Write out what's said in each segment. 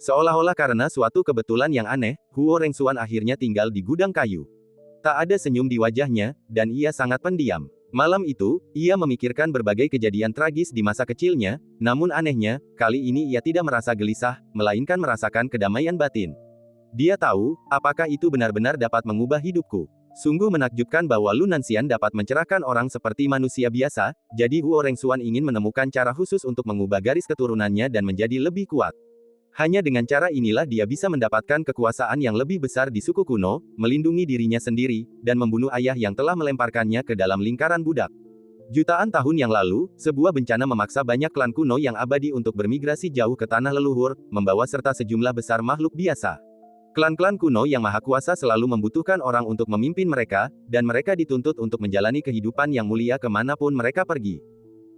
Seolah-olah karena suatu kebetulan yang aneh, Huo Rengsuan akhirnya tinggal di gudang kayu. Tak ada senyum di wajahnya, dan ia sangat pendiam. Malam itu, ia memikirkan berbagai kejadian tragis di masa kecilnya, namun anehnya, kali ini ia tidak merasa gelisah, melainkan merasakan kedamaian batin. Dia tahu, apakah itu benar-benar dapat mengubah hidupku. Sungguh menakjubkan bahwa Lu Nanxian dapat mencerahkan orang seperti manusia biasa, jadi Huo Rengsuan ingin menemukan cara khusus untuk mengubah garis keturunannya dan menjadi lebih kuat. Hanya dengan cara inilah dia bisa mendapatkan kekuasaan yang lebih besar di suku kuno, melindungi dirinya sendiri, dan membunuh ayah yang telah melemparkannya ke dalam lingkaran budak. Jutaan tahun yang lalu, sebuah bencana memaksa banyak klan kuno yang abadi untuk bermigrasi jauh ke tanah leluhur, membawa serta sejumlah besar makhluk biasa. Klan-klan kuno yang maha kuasa selalu membutuhkan orang untuk memimpin mereka, dan mereka dituntut untuk menjalani kehidupan yang mulia kemanapun mereka pergi.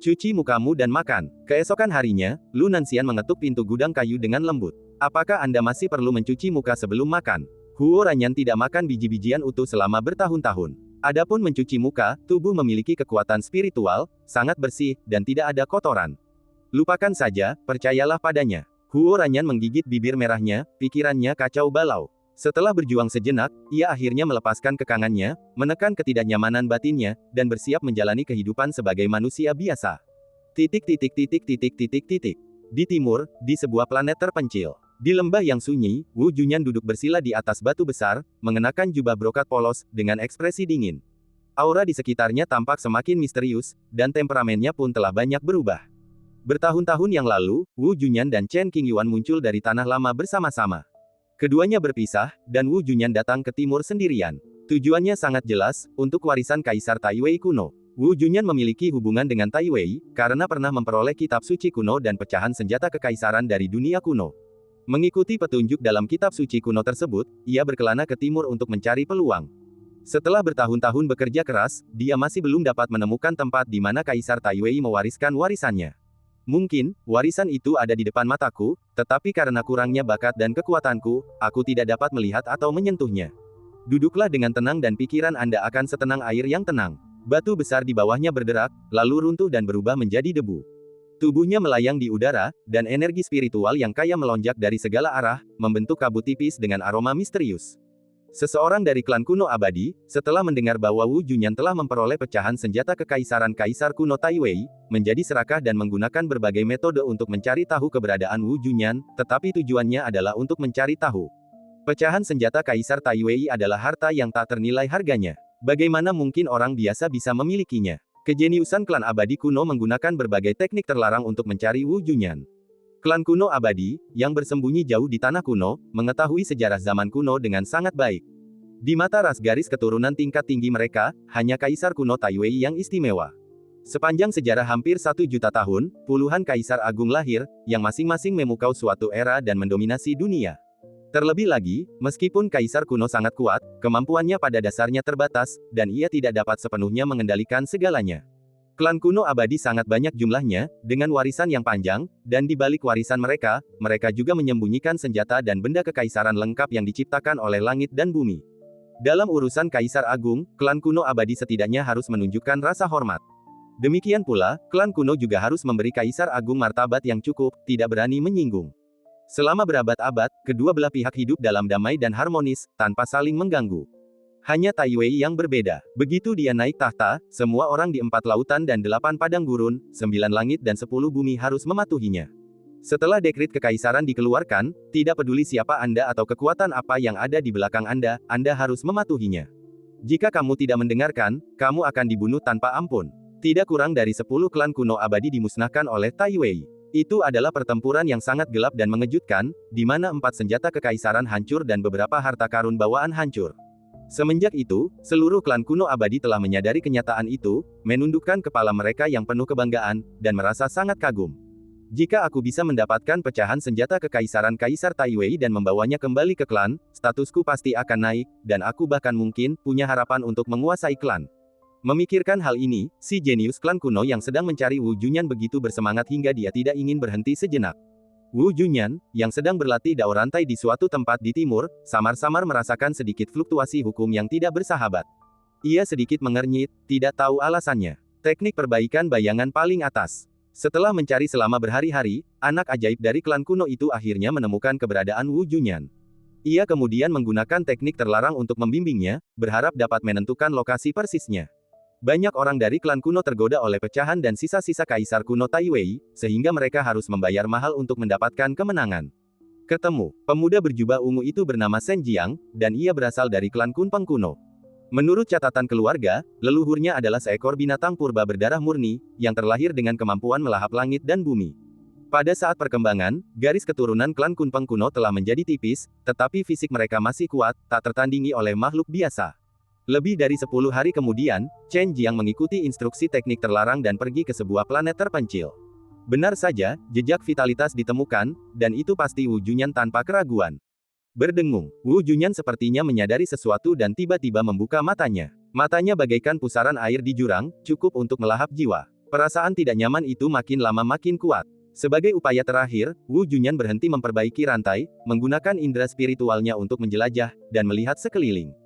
Cuci mukamu dan makan. Keesokan harinya, Lu Nanxian mengetuk pintu gudang kayu dengan lembut. Apakah Anda masih perlu mencuci muka sebelum makan? Huo Ranyan tidak makan biji-bijian utuh selama bertahun-tahun. Adapun mencuci muka, tubuh memiliki kekuatan spiritual, sangat bersih, dan tidak ada kotoran. Lupakan saja, percayalah padanya. Huo Ranyan menggigit bibir merahnya, pikirannya kacau balau. Setelah berjuang sejenak, ia akhirnya melepaskan kekangannya, menekan ketidaknyamanan batinnya, dan bersiap menjalani kehidupan sebagai manusia biasa. Di timur, di sebuah planet terpencil. Di lembah yang sunyi, Wu Junyan duduk bersila di atas batu besar, mengenakan jubah brokat polos, dengan ekspresi dingin. Aura di sekitarnya tampak semakin misterius, dan temperamennya pun telah banyak berubah. Bertahun-tahun yang lalu, Wu Junyan dan Chen Qingyuan muncul dari tanah lama bersama-sama. Keduanya berpisah, dan Wu Junyan datang ke timur sendirian. Tujuannya sangat jelas, untuk warisan Kaisar Tai Wei kuno. Wu Junyan memiliki hubungan dengan Tai Wei, karena pernah memperoleh kitab suci kuno dan pecahan senjata kekaisaran dari dunia kuno. Mengikuti petunjuk dalam kitab suci kuno tersebut, ia berkelana ke timur untuk mencari peluang. Setelah bertahun-tahun bekerja keras, dia masih belum dapat menemukan tempat di mana Kaisar Tai Wei mewariskan warisannya. Mungkin, warisan itu ada di depan mataku, tetapi karena kurangnya bakat dan kekuatanku, aku tidak dapat melihat atau menyentuhnya. Duduklah dengan tenang dan pikiran Anda akan setenang air yang tenang. Batu besar di bawahnya berderak, lalu runtuh dan berubah menjadi debu. Tubuhnya melayang di udara, dan energi spiritual yang kaya melonjak dari segala arah, membentuk kabut tipis dengan aroma misterius. Seseorang dari klan kuno abadi, setelah mendengar bahwa Wu Junyan telah memperoleh pecahan senjata kekaisaran Kaisar kuno Tai Wei, menjadi serakah dan menggunakan berbagai metode untuk mencari tahu keberadaan Wu Junyan, tetapi tujuannya adalah untuk mencari tahu. Pecahan senjata Kaisar Tai Wei adalah harta yang tak ternilai harganya. Bagaimana mungkin orang biasa bisa memilikinya? Kejeniusan klan abadi kuno menggunakan berbagai teknik terlarang untuk mencari Wu Junyan. Klan kuno abadi, yang bersembunyi jauh di tanah kuno, mengetahui sejarah zaman kuno dengan sangat baik. Di mata ras garis keturunan tingkat tinggi mereka, hanya Kaisar kuno Tai Wei yang istimewa. Sepanjang sejarah hampir 1 juta tahun, puluhan Kaisar Agung lahir, yang masing-masing memukau suatu era dan mendominasi dunia. Terlebih lagi, meskipun Kaisar kuno sangat kuat, kemampuannya pada dasarnya terbatas, dan ia tidak dapat sepenuhnya mengendalikan segalanya. Klan kuno abadi sangat banyak jumlahnya, dengan warisan yang panjang, dan di balik warisan mereka, mereka juga menyembunyikan senjata dan benda kekaisaran lengkap yang diciptakan oleh langit dan bumi. Dalam urusan Kaisar Agung, klan kuno abadi setidaknya harus menunjukkan rasa hormat. Demikian pula, klan kuno juga harus memberi Kaisar Agung martabat yang cukup, tidak berani menyinggung. Selama berabad-abad, kedua belah pihak hidup dalam damai dan harmonis, tanpa saling mengganggu. Hanya Tai Wei yang berbeda. Begitu dia naik tahta, semua orang di 4 lautan dan 8 padang gurun, 9 langit dan 10 bumi harus mematuhinya. Setelah dekrit kekaisaran dikeluarkan, tidak peduli siapa Anda atau kekuatan apa yang ada di belakang Anda harus mematuhinya. Jika kamu tidak mendengarkan, kamu akan dibunuh tanpa ampun. Tidak kurang dari 10 klan kuno abadi dimusnahkan oleh Tai Wei. Itu adalah pertempuran yang sangat gelap dan mengejutkan, di mana 4 senjata kekaisaran hancur dan beberapa harta karun bawaan hancur. Semenjak itu, seluruh klan kuno abadi telah menyadari kenyataan itu, menundukkan kepala mereka yang penuh kebanggaan, dan merasa sangat kagum. Jika aku bisa mendapatkan pecahan senjata kekaisaran Kaisar Tai Wei dan membawanya kembali ke klan, statusku pasti akan naik, dan aku bahkan mungkin punya harapan untuk menguasai klan. Memikirkan hal ini, si jenius klan kuno yang sedang mencari Wu Junyan begitu bersemangat hingga dia tidak ingin berhenti sejenak. Wu Junyan, yang sedang berlatih dao rantai di suatu tempat di timur, samar-samar merasakan sedikit fluktuasi hukum yang tidak bersahabat. Ia sedikit mengernyit, tidak tahu alasannya. Teknik perbaikan bayangan paling atas. Setelah mencari selama berhari-hari, anak ajaib dari klan kuno itu akhirnya menemukan keberadaan Wu Junyan. Ia kemudian menggunakan teknik terlarang untuk membimbingnya, berharap dapat menentukan lokasi persisnya. Banyak orang dari klan kuno tergoda oleh pecahan dan sisa-sisa kaisar kuno Tai Wei, sehingga mereka harus membayar mahal untuk mendapatkan kemenangan. Ketemu, pemuda berjubah ungu itu bernama Shen Jiang, dan ia berasal dari klan Kunpeng kuno. Menurut catatan keluarga, leluhurnya adalah seekor binatang purba berdarah murni, yang terlahir dengan kemampuan melahap langit dan bumi. Pada saat perkembangan, garis keturunan klan Kunpeng kuno telah menjadi tipis, tetapi fisik mereka masih kuat, tak tertandingi oleh makhluk biasa. Lebih dari 10 hari kemudian, Shen Jiang mengikuti instruksi teknik terlarang dan pergi ke sebuah planet terpencil. Benar saja, jejak vitalitas ditemukan, dan itu pasti Wu Junyan tanpa keraguan. Berdengung, Wu Junyan sepertinya menyadari sesuatu dan tiba-tiba membuka matanya. Matanya bagaikan pusaran air di jurang, cukup untuk melahap jiwa. Perasaan tidak nyaman itu makin lama makin kuat. Sebagai upaya terakhir, Wu Junyan berhenti memperbaiki rantai, menggunakan indera spiritualnya untuk menjelajah, dan melihat sekeliling.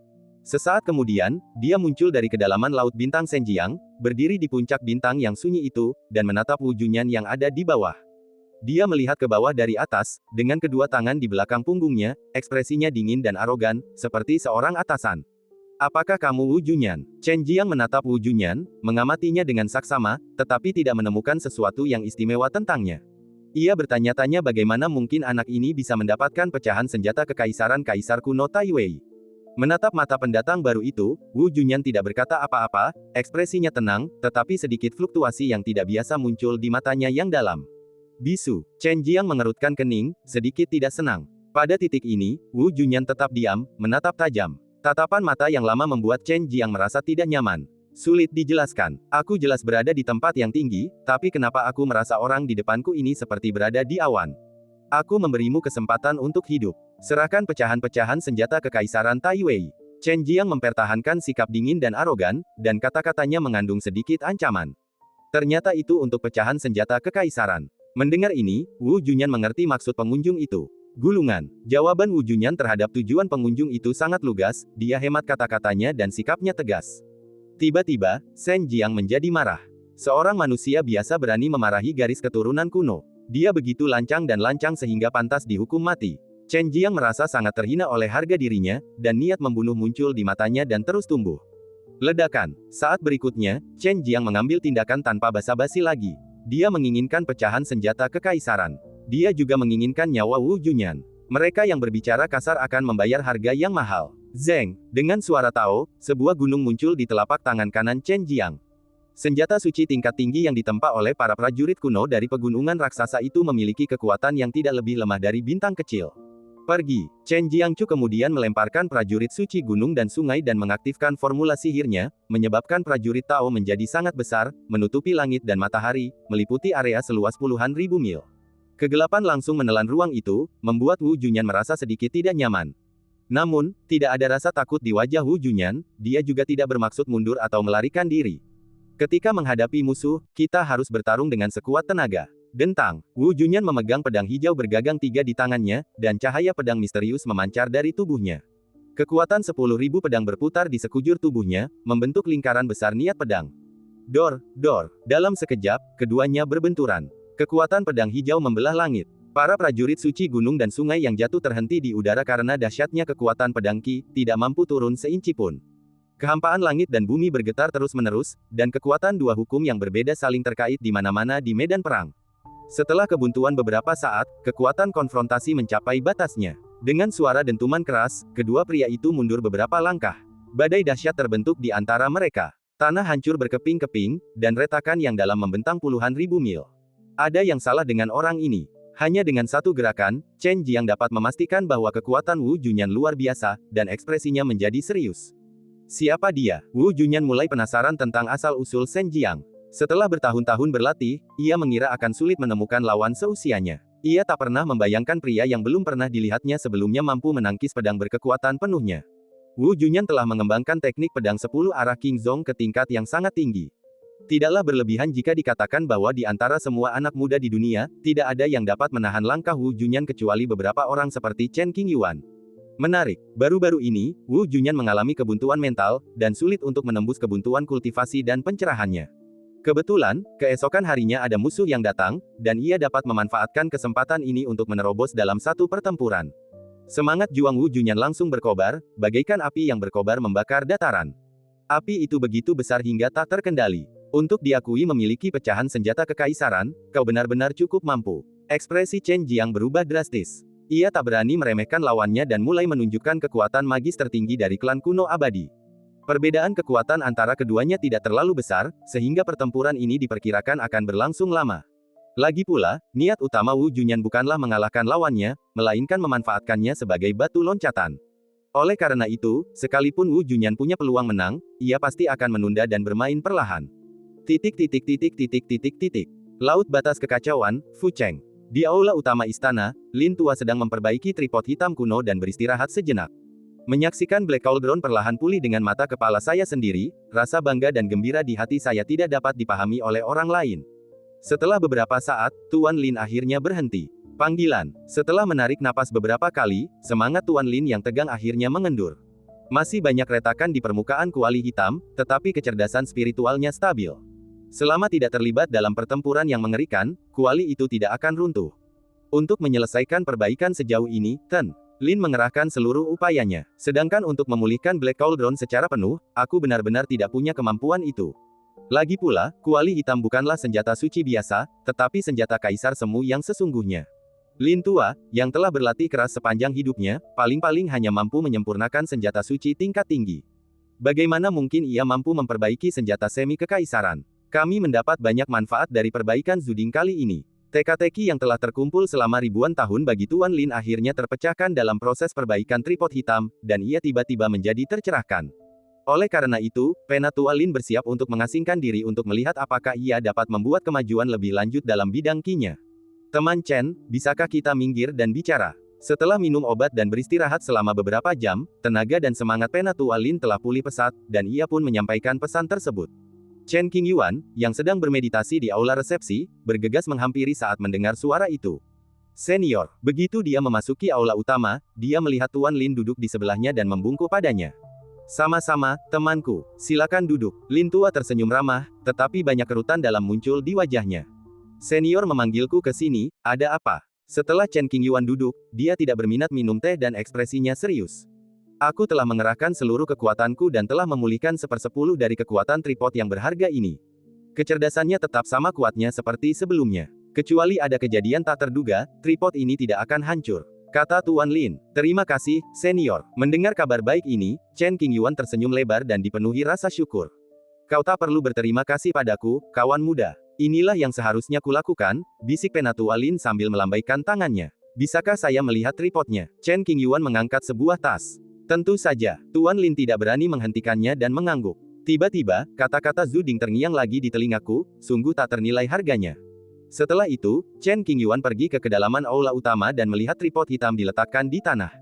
Sesaat kemudian, dia muncul dari kedalaman laut bintang Shen Jiang, berdiri di puncak bintang yang sunyi itu, dan menatap Wu Junyan yang ada di bawah. Dia melihat ke bawah dari atas, dengan kedua tangan di belakang punggungnya, ekspresinya dingin dan arogan, seperti seorang atasan. Apakah kamu Wu Junyan? Shen Jiang menatap Wu Junyan, mengamatinya dengan saksama, tetapi tidak menemukan sesuatu yang istimewa tentangnya. Ia bertanya-tanya bagaimana mungkin anak ini bisa mendapatkan pecahan senjata kekaisaran kaisar kuno Tai Wei. Menatap mata pendatang baru itu, Wu Junyan tidak berkata apa-apa, ekspresinya tenang, tetapi sedikit fluktuasi yang tidak biasa muncul di matanya yang dalam. Bisu, Shen Jiang mengerutkan kening, sedikit tidak senang. Pada titik ini, Wu Junyan tetap diam, menatap tajam. Tatapan mata yang lama membuat Shen Jiang merasa tidak nyaman. Sulit dijelaskan. Aku jelas berada di tempat yang tinggi, tapi kenapa aku merasa orang di depanku ini seperti berada di awan? Aku memberimu kesempatan untuk hidup. Serahkan pecahan-pecahan senjata kekaisaran Tai Wei. Shen Jiang mempertahankan sikap dingin dan arogan, dan kata-katanya mengandung sedikit ancaman. Ternyata itu untuk pecahan senjata kekaisaran. Mendengar ini, Wu Junyan mengerti maksud pengunjung itu. Gulungan. Jawaban Wu Junyan terhadap tujuan pengunjung itu sangat lugas, dia hemat kata-katanya dan sikapnya tegas. Tiba-tiba, Shen Jiang menjadi marah. Seorang manusia biasa berani memarahi garis keturunan kuno. Dia begitu lancang dan lancang sehingga pantas dihukum mati. Shen Jiang merasa sangat terhina oleh harga dirinya, dan niat membunuh muncul di matanya dan terus tumbuh. Ledakan. Saat berikutnya, Shen Jiang mengambil tindakan tanpa basa-basi lagi. Dia menginginkan pecahan senjata kekaisaran. Dia juga menginginkan nyawa Wu Junyan. Mereka yang berbicara kasar akan membayar harga yang mahal. Zeng, dengan suara Tao, sebuah gunung muncul di telapak tangan kanan Shen Jiang. Senjata suci tingkat tinggi yang ditempa oleh para prajurit kuno dari pegunungan raksasa itu memiliki kekuatan yang tidak lebih lemah dari bintang kecil. Pergi, Shen Jiangchu kemudian melemparkan prajurit suci gunung dan sungai dan mengaktifkan formula sihirnya, menyebabkan prajurit Tao menjadi sangat besar, menutupi langit dan matahari, meliputi area seluas puluhan ribu mil. Kegelapan langsung menelan ruang itu, membuat Wu Junyan merasa sedikit tidak nyaman. Namun, tidak ada rasa takut di wajah Wu Junyan, dia juga tidak bermaksud mundur atau melarikan diri. Ketika menghadapi musuh, kita harus bertarung dengan sekuat tenaga. Dentang, Wu Junyan memegang pedang hijau bergagang 3 di tangannya, dan cahaya pedang misterius memancar dari tubuhnya. Kekuatan 10.000 pedang berputar di sekujur tubuhnya, membentuk lingkaran besar niat pedang. Dor, dor, dalam sekejap, keduanya berbenturan. Kekuatan pedang hijau membelah langit. Para prajurit suci gunung dan sungai yang jatuh terhenti di udara karena dahsyatnya kekuatan pedang Qi, tidak mampu turun seinci pun. Kehampaan langit dan bumi bergetar terus-menerus, dan kekuatan dua hukum yang berbeda saling terkait di mana-mana di medan perang. Setelah kebuntuan beberapa saat, kekuatan konfrontasi mencapai batasnya. Dengan suara dentuman keras, kedua pria itu mundur beberapa langkah. Badai dahsyat terbentuk di antara mereka. Tanah hancur berkeping-keping, dan retakan yang dalam membentang puluhan ribu mil. Ada yang salah dengan orang ini. Hanya dengan satu gerakan, Shen Jiang dapat memastikan bahwa kekuatan Wu Junyan luar biasa, dan ekspresinya menjadi serius. Siapa dia? Wu Junyan mulai penasaran tentang asal-usul Shen Jiang. Setelah bertahun-tahun berlatih, ia mengira akan sulit menemukan lawan seusianya. Ia tak pernah membayangkan pria yang belum pernah dilihatnya sebelumnya mampu menangkis pedang berkekuatan penuhnya. Wu Junyan telah mengembangkan teknik pedang 10 arah King Zong ke tingkat yang sangat tinggi. Tidaklah berlebihan jika dikatakan bahwa di antara semua anak muda di dunia, tidak ada yang dapat menahan langkah Wu Junyan kecuali beberapa orang seperti Chen Qingyuan. Menarik, baru-baru ini, Wu Junyan mengalami kebuntuan mental, dan sulit untuk menembus kebuntuan kultivasi dan pencerahannya. Kebetulan, keesokan harinya ada musuh yang datang, dan ia dapat memanfaatkan kesempatan ini untuk menerobos dalam satu pertempuran. Semangat juang Wu Junyan langsung berkobar, bagaikan api yang berkobar membakar dataran. Api itu begitu besar hingga tak terkendali. Untuk diakui memiliki pecahan senjata kekaisaran, kau benar-benar cukup mampu. Ekspresi Chen Jiang berubah drastis. Ia tak berani meremehkan lawannya dan mulai menunjukkan kekuatan magis tertinggi dari klan kuno abadi. Perbedaan kekuatan antara keduanya tidak terlalu besar, sehingga pertempuran ini diperkirakan akan berlangsung lama. Lagi pula, niat utama Wu Junyan bukanlah mengalahkan lawannya, melainkan memanfaatkannya sebagai batu loncatan. Oleh karena itu, sekalipun Wu Junyan punya peluang menang, ia pasti akan menunda dan bermain perlahan. Laut batas kekacauan, Fu Cheng. Di aula utama istana, Lin Tua sedang memperbaiki tripod hitam kuno dan beristirahat sejenak. Menyaksikan Black Cauldron perlahan pulih dengan mata kepala saya sendiri, rasa bangga dan gembira di hati saya tidak dapat dipahami oleh orang lain. Setelah beberapa saat, Tuan Lin akhirnya berhenti. Panggilan. Setelah menarik napas beberapa kali, semangat Tuan Lin yang tegang akhirnya mengendur. Masih banyak retakan di permukaan kuali hitam, tetapi kecerdasan spiritualnya stabil. Selama tidak terlibat dalam pertempuran yang mengerikan, kuali itu tidak akan runtuh. Untuk menyelesaikan perbaikan sejauh ini, Lin mengerahkan seluruh upayanya. Sedangkan untuk memulihkan Black Cauldron secara penuh, aku benar-benar tidak punya kemampuan itu. Lagi pula, kuali hitam bukanlah senjata suci biasa, tetapi senjata kaisar semu yang sesungguhnya. Lin Tua, yang telah berlatih keras sepanjang hidupnya, paling-paling hanya mampu menyempurnakan senjata suci tingkat tinggi. Bagaimana mungkin ia mampu memperbaiki senjata semi kekaisaran? Kami mendapat banyak manfaat dari perbaikan Zuding kali ini. Teka-teki yang telah terkumpul selama ribuan tahun bagi Tuan Lin akhirnya terpecahkan dalam proses perbaikan tripod hitam, dan ia tiba-tiba menjadi tercerahkan. Oleh karena itu, Penatua Lin bersiap untuk mengasingkan diri untuk melihat apakah ia dapat membuat kemajuan lebih lanjut dalam bidang kinya. Teman Chen, bisakah kita minggir dan bicara? Setelah minum obat dan beristirahat selama beberapa jam, tenaga dan semangat Penatua Lin telah pulih pesat, dan ia pun menyampaikan pesan tersebut. Chen Qingyuan, yang sedang bermeditasi di aula resepsi, bergegas menghampiri saat mendengar suara itu. Senior, begitu dia memasuki aula utama, dia melihat Tuan Lin duduk di sebelahnya dan membungkuk padanya. Sama-sama, temanku, silakan duduk. Lin Tua tersenyum ramah, tetapi banyak kerutan dalam muncul di wajahnya. Senior memanggilku ke sini, ada apa? Setelah Chen Qingyuan duduk, dia tidak berminat minum teh dan ekspresinya serius. Aku telah mengerahkan seluruh kekuatanku dan telah memulihkan 1/10 dari kekuatan tripod yang berharga ini. Kecerdasannya tetap sama kuatnya seperti sebelumnya. Kecuali ada kejadian tak terduga, tripod ini tidak akan hancur. Kata Tuan Lin. Terima kasih, senior. Mendengar kabar baik ini, Chen Qingyuan tersenyum lebar dan dipenuhi rasa syukur. Kau tak perlu berterima kasih padaku, kawan muda. Inilah yang seharusnya kulakukan, bisik Penatua Lin sambil melambaikan tangannya. Bisakah saya melihat tripodnya? Chen Qingyuan mengangkat sebuah tas. Tentu saja, Tuan Lin tidak berani menghentikannya dan mengangguk. Tiba-tiba, kata-kata Zuding terngiang lagi di telingaku, sungguh tak ternilai harganya. Setelah itu, Chen Qingyuan pergi ke kedalaman aula utama dan melihat tripod hitam diletakkan di tanah.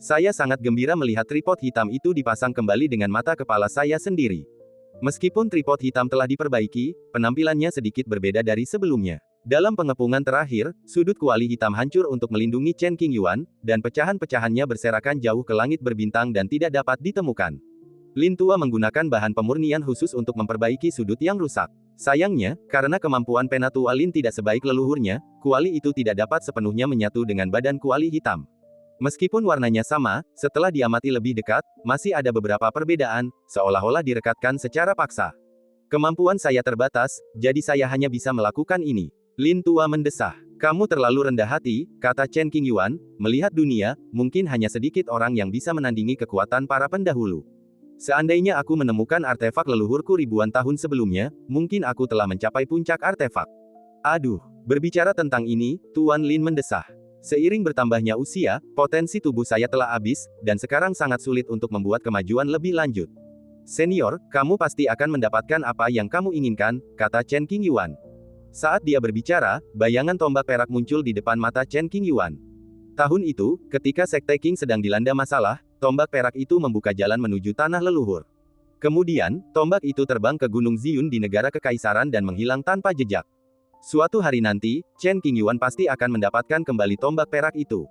Saya sangat gembira melihat tripod hitam itu dipasang kembali dengan mata kepala saya sendiri. Meskipun tripod hitam telah diperbaiki, penampilannya sedikit berbeda dari sebelumnya. Dalam pengepungan terakhir, sudut kuali hitam hancur untuk melindungi Chen Qingyuan, dan pecahan-pecahannya berserakan jauh ke langit berbintang dan tidak dapat ditemukan. Lin Tua menggunakan bahan pemurnian khusus untuk memperbaiki sudut yang rusak. Sayangnya, karena kemampuan Penatua Lin tidak sebaik leluhurnya, kuali itu tidak dapat sepenuhnya menyatu dengan badan kuali hitam. Meskipun warnanya sama, setelah diamati lebih dekat, masih ada beberapa perbedaan, seolah-olah direkatkan secara paksa. Kemampuan saya terbatas, jadi saya hanya bisa melakukan ini. Lin Tua mendesah. Kamu terlalu rendah hati, kata Chen Qingyuan, melihat dunia, mungkin hanya sedikit orang yang bisa menandingi kekuatan para pendahulu. Seandainya aku menemukan artefak leluhurku ribuan tahun sebelumnya, mungkin aku telah mencapai puncak artefak. Aduh, berbicara tentang ini, Tuan Lin mendesah. Seiring bertambahnya usia, potensi tubuh saya telah habis, dan sekarang sangat sulit untuk membuat kemajuan lebih lanjut. Senior, kamu pasti akan mendapatkan apa yang kamu inginkan, kata Chen Qingyuan. Saat dia berbicara, bayangan tombak perak muncul di depan mata Chen Qingyuan. Tahun itu, ketika Sekte Qing sedang dilanda masalah, tombak perak itu membuka jalan menuju tanah leluhur. Kemudian, tombak itu terbang ke Gunung Ziyun di negara kekaisaran dan menghilang tanpa jejak. Suatu hari nanti, Chen Qingyuan pasti akan mendapatkan kembali tombak perak itu.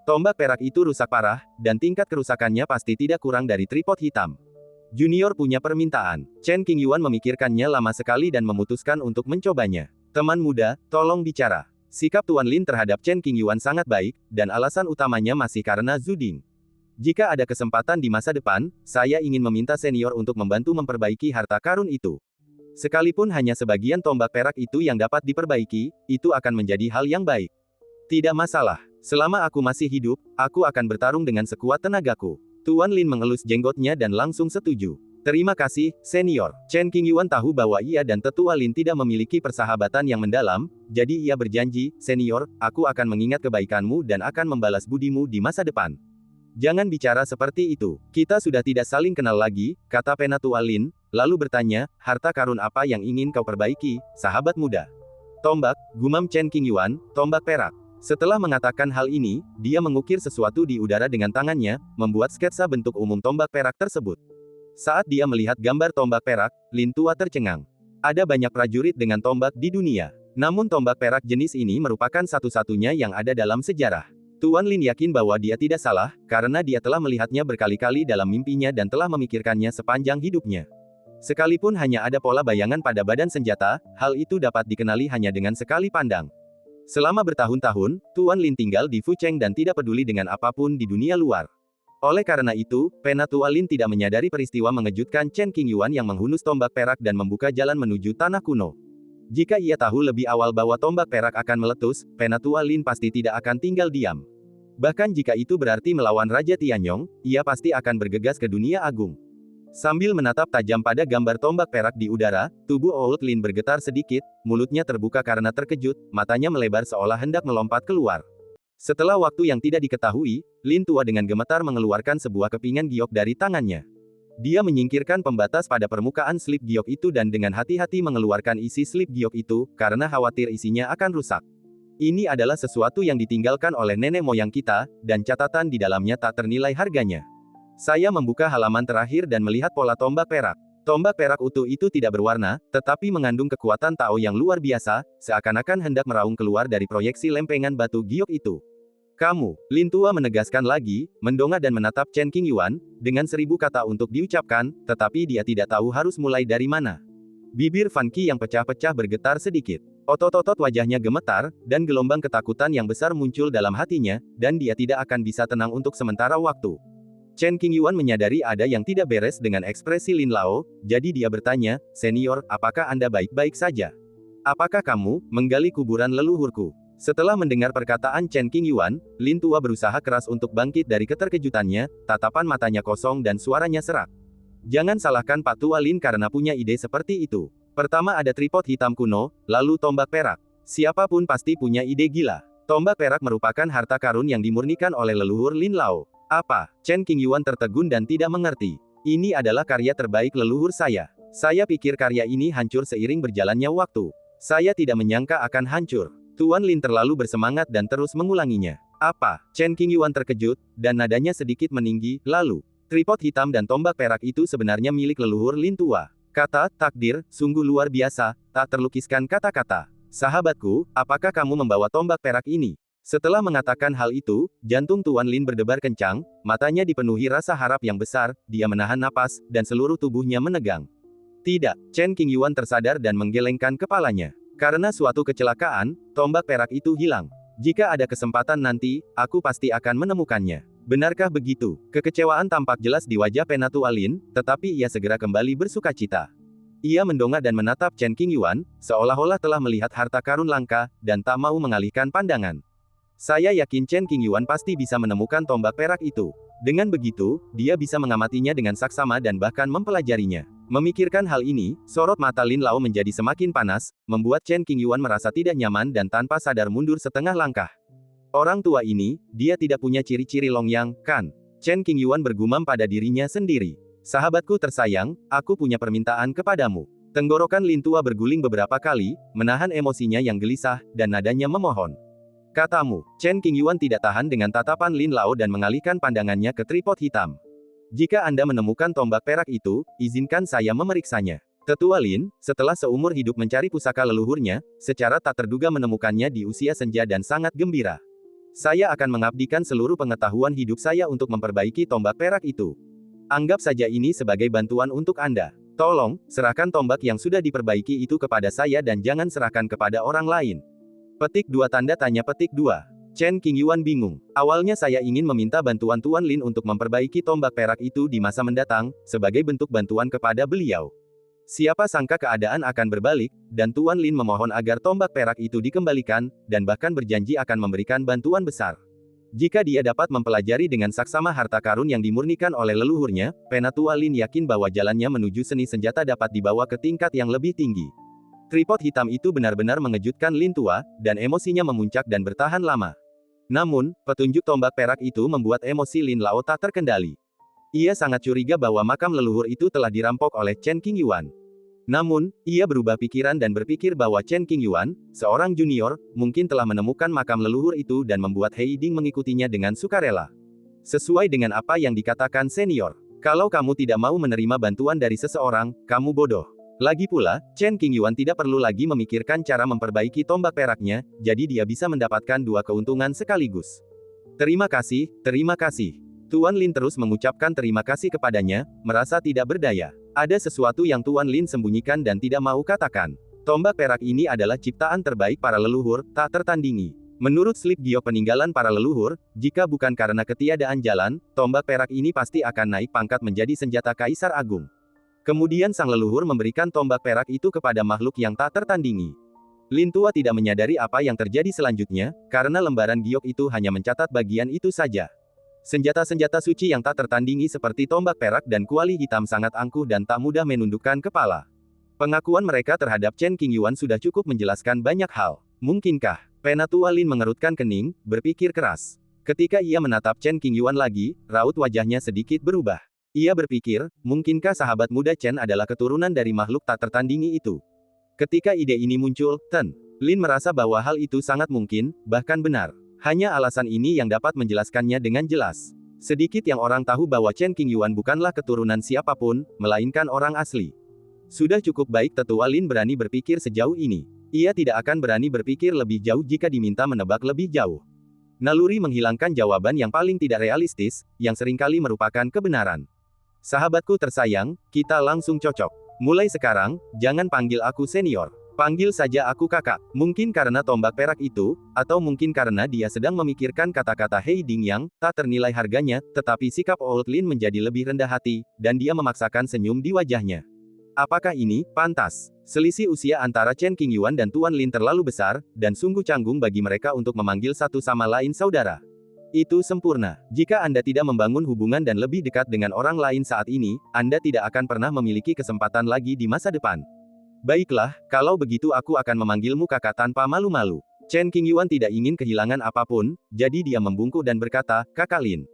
Tombak perak itu rusak parah, dan tingkat kerusakannya pasti tidak kurang dari tripod hitam. Junior punya permintaan. Chen Qingyuan memikirkannya lama sekali dan memutuskan untuk mencobanya. Teman muda, tolong bicara. Sikap Tuan Lin terhadap Chen Qingyuan sangat baik, dan alasan utamanya masih karena Zuding. Jika ada kesempatan di masa depan, saya ingin meminta senior untuk membantu memperbaiki harta karun itu. Sekalipun hanya sebagian tombak perak itu yang dapat diperbaiki, itu akan menjadi hal yang baik. Tidak masalah. Selama aku masih hidup, aku akan bertarung dengan sekuat tenagaku. Tuan Lin mengelus jenggotnya dan langsung setuju. Terima kasih, senior. Chen Qingyuan tahu bahwa ia dan Tetua Lin tidak memiliki persahabatan yang mendalam, jadi ia berjanji, senior, aku akan mengingat kebaikanmu dan akan membalas budimu di masa depan. Jangan bicara seperti itu. Kita sudah tidak saling kenal lagi, kata Penatua Lin, lalu bertanya, harta karun apa yang ingin kau perbaiki, sahabat muda? Tombak, gumam Chen Qingyuan, tombak perak. Setelah mengatakan hal ini, dia mengukir sesuatu di udara dengan tangannya, membuat sketsa bentuk umum tombak perak tersebut. Saat dia melihat gambar tombak perak, Lin Tua tercengang. Ada banyak prajurit dengan tombak di dunia. Namun tombak perak jenis ini merupakan satu-satunya yang ada dalam sejarah. Tuan Lin yakin bahwa dia tidak salah, karena dia telah melihatnya berkali-kali dalam mimpinya dan telah memikirkannya sepanjang hidupnya. Sekalipun hanya ada pola bayangan pada badan senjata, hal itu dapat dikenali hanya dengan sekali pandang. Selama bertahun-tahun, Tuan Lin tinggal di Fucheng dan tidak peduli dengan apapun di dunia luar. Oleh karena itu, Penatua Lin tidak menyadari peristiwa mengejutkan Chen Qingyuan yang menghunus tombak perak dan membuka jalan menuju tanah kuno. Jika ia tahu lebih awal bahwa tombak perak akan meletus, Penatua Lin pasti tidak akan tinggal diam. Bahkan jika itu berarti melawan Raja Tianyong, ia pasti akan bergegas ke dunia agung. Sambil menatap tajam pada gambar tombak perak di udara, tubuh Old Lin bergetar sedikit, mulutnya terbuka karena terkejut, matanya melebar seolah hendak melompat keluar. Setelah waktu yang tidak diketahui, Lin Tua dengan gemetar mengeluarkan sebuah kepingan giok dari tangannya. Dia menyingkirkan pembatas pada permukaan slip giok itu dan dengan hati-hati mengeluarkan isi slip giok itu, karena khawatir isinya akan rusak. Ini adalah sesuatu yang ditinggalkan oleh nenek moyang kita, dan catatan di dalamnya tak ternilai harganya. Saya membuka halaman terakhir dan melihat pola tombak perak. Tombak perak utuh itu tidak berwarna, tetapi mengandung kekuatan Tao yang luar biasa, seakan-akan hendak meraung keluar dari proyeksi lempengan batu giok itu. Kamu, Lin Tua menegaskan lagi, mendongak dan menatap Chen Qingyuan, dengan 1000 kata untuk diucapkan, tetapi dia tidak tahu harus mulai dari mana. Bibir Fan Qi yang pecah-pecah bergetar sedikit. Otot-otot wajahnya gemetar, dan gelombang ketakutan yang besar muncul dalam hatinya, dan dia tidak akan bisa tenang untuk sementara waktu. Chen Qingyuan menyadari ada yang tidak beres dengan ekspresi Lin Lao, jadi dia bertanya, senior, apakah Anda baik-baik saja? Apakah kamu menggali kuburan leluhurku? Setelah mendengar perkataan Chen Qingyuan, Lin Tua berusaha keras untuk bangkit dari keterkejutannya, tatapan matanya kosong dan suaranya serak. Jangan salahkan Pak Tua Lin karena punya ide seperti itu. Pertama ada tripod hitam kuno, lalu tombak perak. Siapapun pasti punya ide gila. Tombak perak merupakan harta karun yang dimurnikan oleh leluhur Lin Lao. Apa? Chen Qingyuan tertegun dan tidak mengerti. Ini adalah karya terbaik leluhur saya. Saya pikir karya ini hancur seiring berjalannya waktu. Saya tidak menyangka akan hancur. Tuan Lin terlalu bersemangat dan terus mengulanginya. Apa? Chen Qingyuan terkejut, dan nadanya sedikit meninggi, lalu. Tripod hitam dan tombak perak itu sebenarnya milik leluhur Lin Tua. Kata, takdir, sungguh luar biasa, tak terlukiskan kata-kata. Sahabatku, apakah kamu membawa tombak perak ini? Setelah mengatakan hal itu, jantung Tuan Lin berdebar kencang, matanya dipenuhi rasa harap yang besar, dia menahan napas, dan seluruh tubuhnya menegang. Tidak, Chen Qingyuan tersadar dan menggelengkan kepalanya. Karena suatu kecelakaan, tombak perak itu hilang. Jika ada kesempatan nanti, aku pasti akan menemukannya. Benarkah begitu? Kekecewaan tampak jelas di wajah Penatua Lin, tetapi ia segera kembali bersukacita. Ia mendongak dan menatap Chen Qingyuan, seolah-olah telah melihat harta karun langka, dan tak mau mengalihkan pandangan. Saya yakin Chen Qingyuan pasti bisa menemukan tombak perak itu. Dengan begitu, dia bisa mengamatinya dengan saksama dan bahkan mempelajarinya. Memikirkan hal ini, sorot mata Lin Lao menjadi semakin panas, membuat Chen Qingyuan merasa tidak nyaman dan tanpa sadar mundur setengah langkah. Orang tua ini, dia tidak punya ciri-ciri Longyang, kan? Chen Qingyuan bergumam pada dirinya sendiri. Sahabatku tersayang, aku punya permintaan kepadamu. Tenggorokan Lin Tua berguling beberapa kali, menahan emosinya yang gelisah, dan nadanya memohon. Katamu, Chen Qingyuan tidak tahan dengan tatapan Lin Lao dan mengalihkan pandangannya ke tripod hitam. Jika Anda menemukan tombak perak itu, izinkan saya memeriksanya. Tetua Lin, setelah seumur hidup mencari pusaka leluhurnya, secara tak terduga menemukannya di usia senja dan sangat gembira. Saya akan mengabdikan seluruh pengetahuan hidup saya untuk memperbaiki tombak perak itu. Anggap saja ini sebagai bantuan untuk Anda. Tolong, serahkan tombak yang sudah diperbaiki itu kepada saya dan jangan serahkan kepada orang lain. Petik 2 tanda tanya petik 2. Chen Qingyuan bingung. Awalnya saya ingin meminta bantuan Tuan Lin untuk memperbaiki tombak perak itu di masa mendatang, sebagai bentuk bantuan kepada beliau. Siapa sangka keadaan akan berbalik, dan Tuan Lin memohon agar tombak perak itu dikembalikan, dan bahkan berjanji akan memberikan bantuan besar. Jika dia dapat mempelajari dengan saksama harta karun yang dimurnikan oleh leluhurnya, Penatua Lin yakin bahwa jalannya menuju seni senjata dapat dibawa ke tingkat yang lebih tinggi. Tripod hitam itu benar-benar mengejutkan Lin Tua, dan emosinya memuncak dan bertahan lama. Namun, petunjuk tombak perak itu membuat emosi Lin Lao tak terkendali. Ia sangat curiga bahwa makam leluhur itu telah dirampok oleh Chen Qingyuan. Namun, ia berubah pikiran dan berpikir bahwa Chen Qingyuan, seorang junior, mungkin telah menemukan makam leluhur itu dan membuat Hei Ding mengikutinya dengan sukarela. Sesuai dengan apa yang dikatakan senior, kalau kamu tidak mau menerima bantuan dari seseorang, kamu bodoh. Lagi pula, Chen Qingyuan tidak perlu lagi memikirkan cara memperbaiki tombak peraknya, jadi dia bisa mendapatkan dua keuntungan sekaligus. Terima kasih, terima kasih. Tuan Lin terus mengucapkan terima kasih kepadanya, merasa tidak berdaya. Ada sesuatu yang Tuan Lin sembunyikan dan tidak mau katakan. Tombak perak ini adalah ciptaan terbaik para leluhur, tak tertandingi. Menurut slip giok peninggalan para leluhur, jika bukan karena ketiadaan jalan, tombak perak ini pasti akan naik pangkat menjadi senjata Kaisar Agung. Kemudian sang leluhur memberikan tombak perak itu kepada makhluk yang tak tertandingi. Lin Tua tidak menyadari apa yang terjadi selanjutnya, karena lembaran giok itu hanya mencatat bagian itu saja. Senjata-senjata suci yang tak tertandingi seperti tombak perak dan kuali hitam sangat angkuh dan tak mudah menundukkan kepala. Pengakuan mereka terhadap Chen Qingyuan sudah cukup menjelaskan banyak hal. Mungkinkah? Penatua Lin mengerutkan kening, berpikir keras. Ketika ia menatap Chen Qingyuan lagi, raut wajahnya sedikit berubah. Ia berpikir, mungkinkah sahabat muda Chen adalah keturunan dari makhluk tak tertandingi itu? Ketika ide ini muncul, Lin merasa bahwa hal itu sangat mungkin, bahkan benar. Hanya alasan ini yang dapat menjelaskannya dengan jelas. Sedikit yang orang tahu bahwa Chen Qingyuan bukanlah keturunan siapapun, melainkan orang asli. Sudah cukup baik tetua Lin berani berpikir sejauh ini. Ia tidak akan berani berpikir lebih jauh jika diminta menebak lebih jauh. Naluri menghilangkan jawaban yang paling tidak realistis, yang seringkali merupakan kebenaran. Sahabatku tersayang, kita langsung cocok. Mulai sekarang, jangan panggil aku senior. Panggil saja aku kakak. Mungkin karena tombak perak itu, atau mungkin karena dia sedang memikirkan kata-kata Hei Ding yang tak ternilai harganya, tetapi sikap Old Lin menjadi lebih rendah hati, dan dia memaksakan senyum di wajahnya. Apakah ini pantas? Selisih usia antara Chen Qingyuan dan Tuan Lin terlalu besar, dan sungguh canggung bagi mereka untuk memanggil satu sama lain saudara. Itu sempurna. Jika Anda tidak membangun hubungan dan lebih dekat dengan orang lain saat ini, Anda tidak akan pernah memiliki kesempatan lagi di masa depan. Baiklah, kalau begitu aku akan memanggilmu kakak tanpa malu-malu. Chen Qingyuan tidak ingin kehilangan apapun, jadi dia membungkuk dan berkata, Kakak Lin.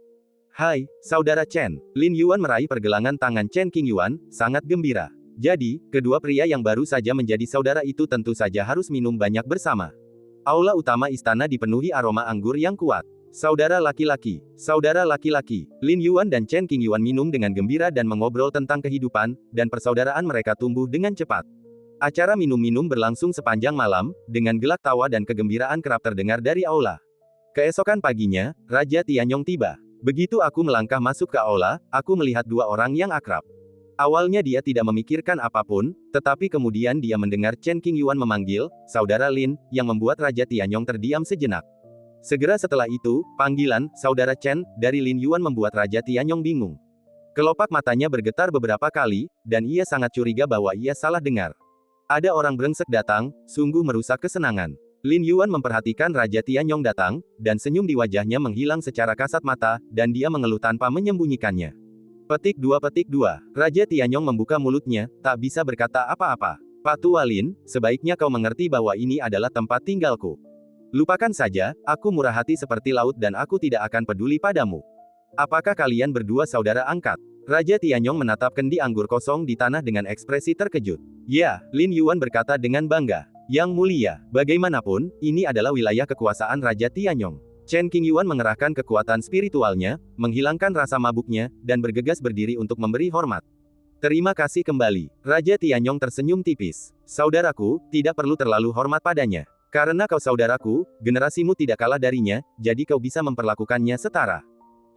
Hai, saudara Chen. Lin Yuan meraih pergelangan tangan Chen Qingyuan, sangat gembira. Jadi, kedua pria yang baru saja menjadi saudara itu tentu saja harus minum banyak bersama. Aula utama istana dipenuhi aroma anggur yang kuat. Saudara laki-laki, Lin Yuan dan Chen Qingyuan minum dengan gembira dan mengobrol tentang kehidupan, dan persaudaraan mereka tumbuh dengan cepat. Acara minum-minum berlangsung sepanjang malam, dengan gelak tawa dan kegembiraan kerap terdengar dari aula. Keesokan paginya, Raja Tianyong tiba. Begitu aku melangkah masuk ke aula, aku melihat dua orang yang akrab. Awalnya dia tidak memikirkan apapun, tetapi kemudian dia mendengar Chen Qingyuan memanggil, Saudara Lin, yang membuat Raja Tianyong terdiam sejenak. Segera setelah itu, panggilan, Saudara Chen, dari Lin Yuan membuat Raja Tianyong bingung. Kelopak matanya bergetar beberapa kali, dan ia sangat curiga bahwa ia salah dengar. Ada orang brengsek datang, sungguh merusak kesenangan. Lin Yuan memperhatikan Raja Tianyong datang, dan senyum di wajahnya menghilang secara kasat mata, dan dia mengeluh tanpa menyembunyikannya. Petik 2. Raja Tianyong membuka mulutnya, tak bisa berkata apa-apa. Pak Tua Lin, sebaiknya kau mengerti bahwa ini adalah tempat tinggalku. Lupakan saja, aku murah hati seperti laut dan aku tidak akan peduli padamu. Apakah kalian berdua saudara angkat? Raja Tianyong menatap kendi anggur kosong di tanah dengan ekspresi terkejut. Ya, Lin Yuan berkata dengan bangga. Yang mulia, bagaimanapun, ini adalah wilayah kekuasaan Raja Tianyong. Chen Qingyuan mengerahkan kekuatan spiritualnya, menghilangkan rasa mabuknya, dan bergegas berdiri untuk memberi hormat. Terima kasih kembali. Raja Tianyong tersenyum tipis. Saudaraku, tidak perlu terlalu hormat padanya. Karena kau saudaraku, generasimu tidak kalah darinya, jadi kau bisa memperlakukannya setara.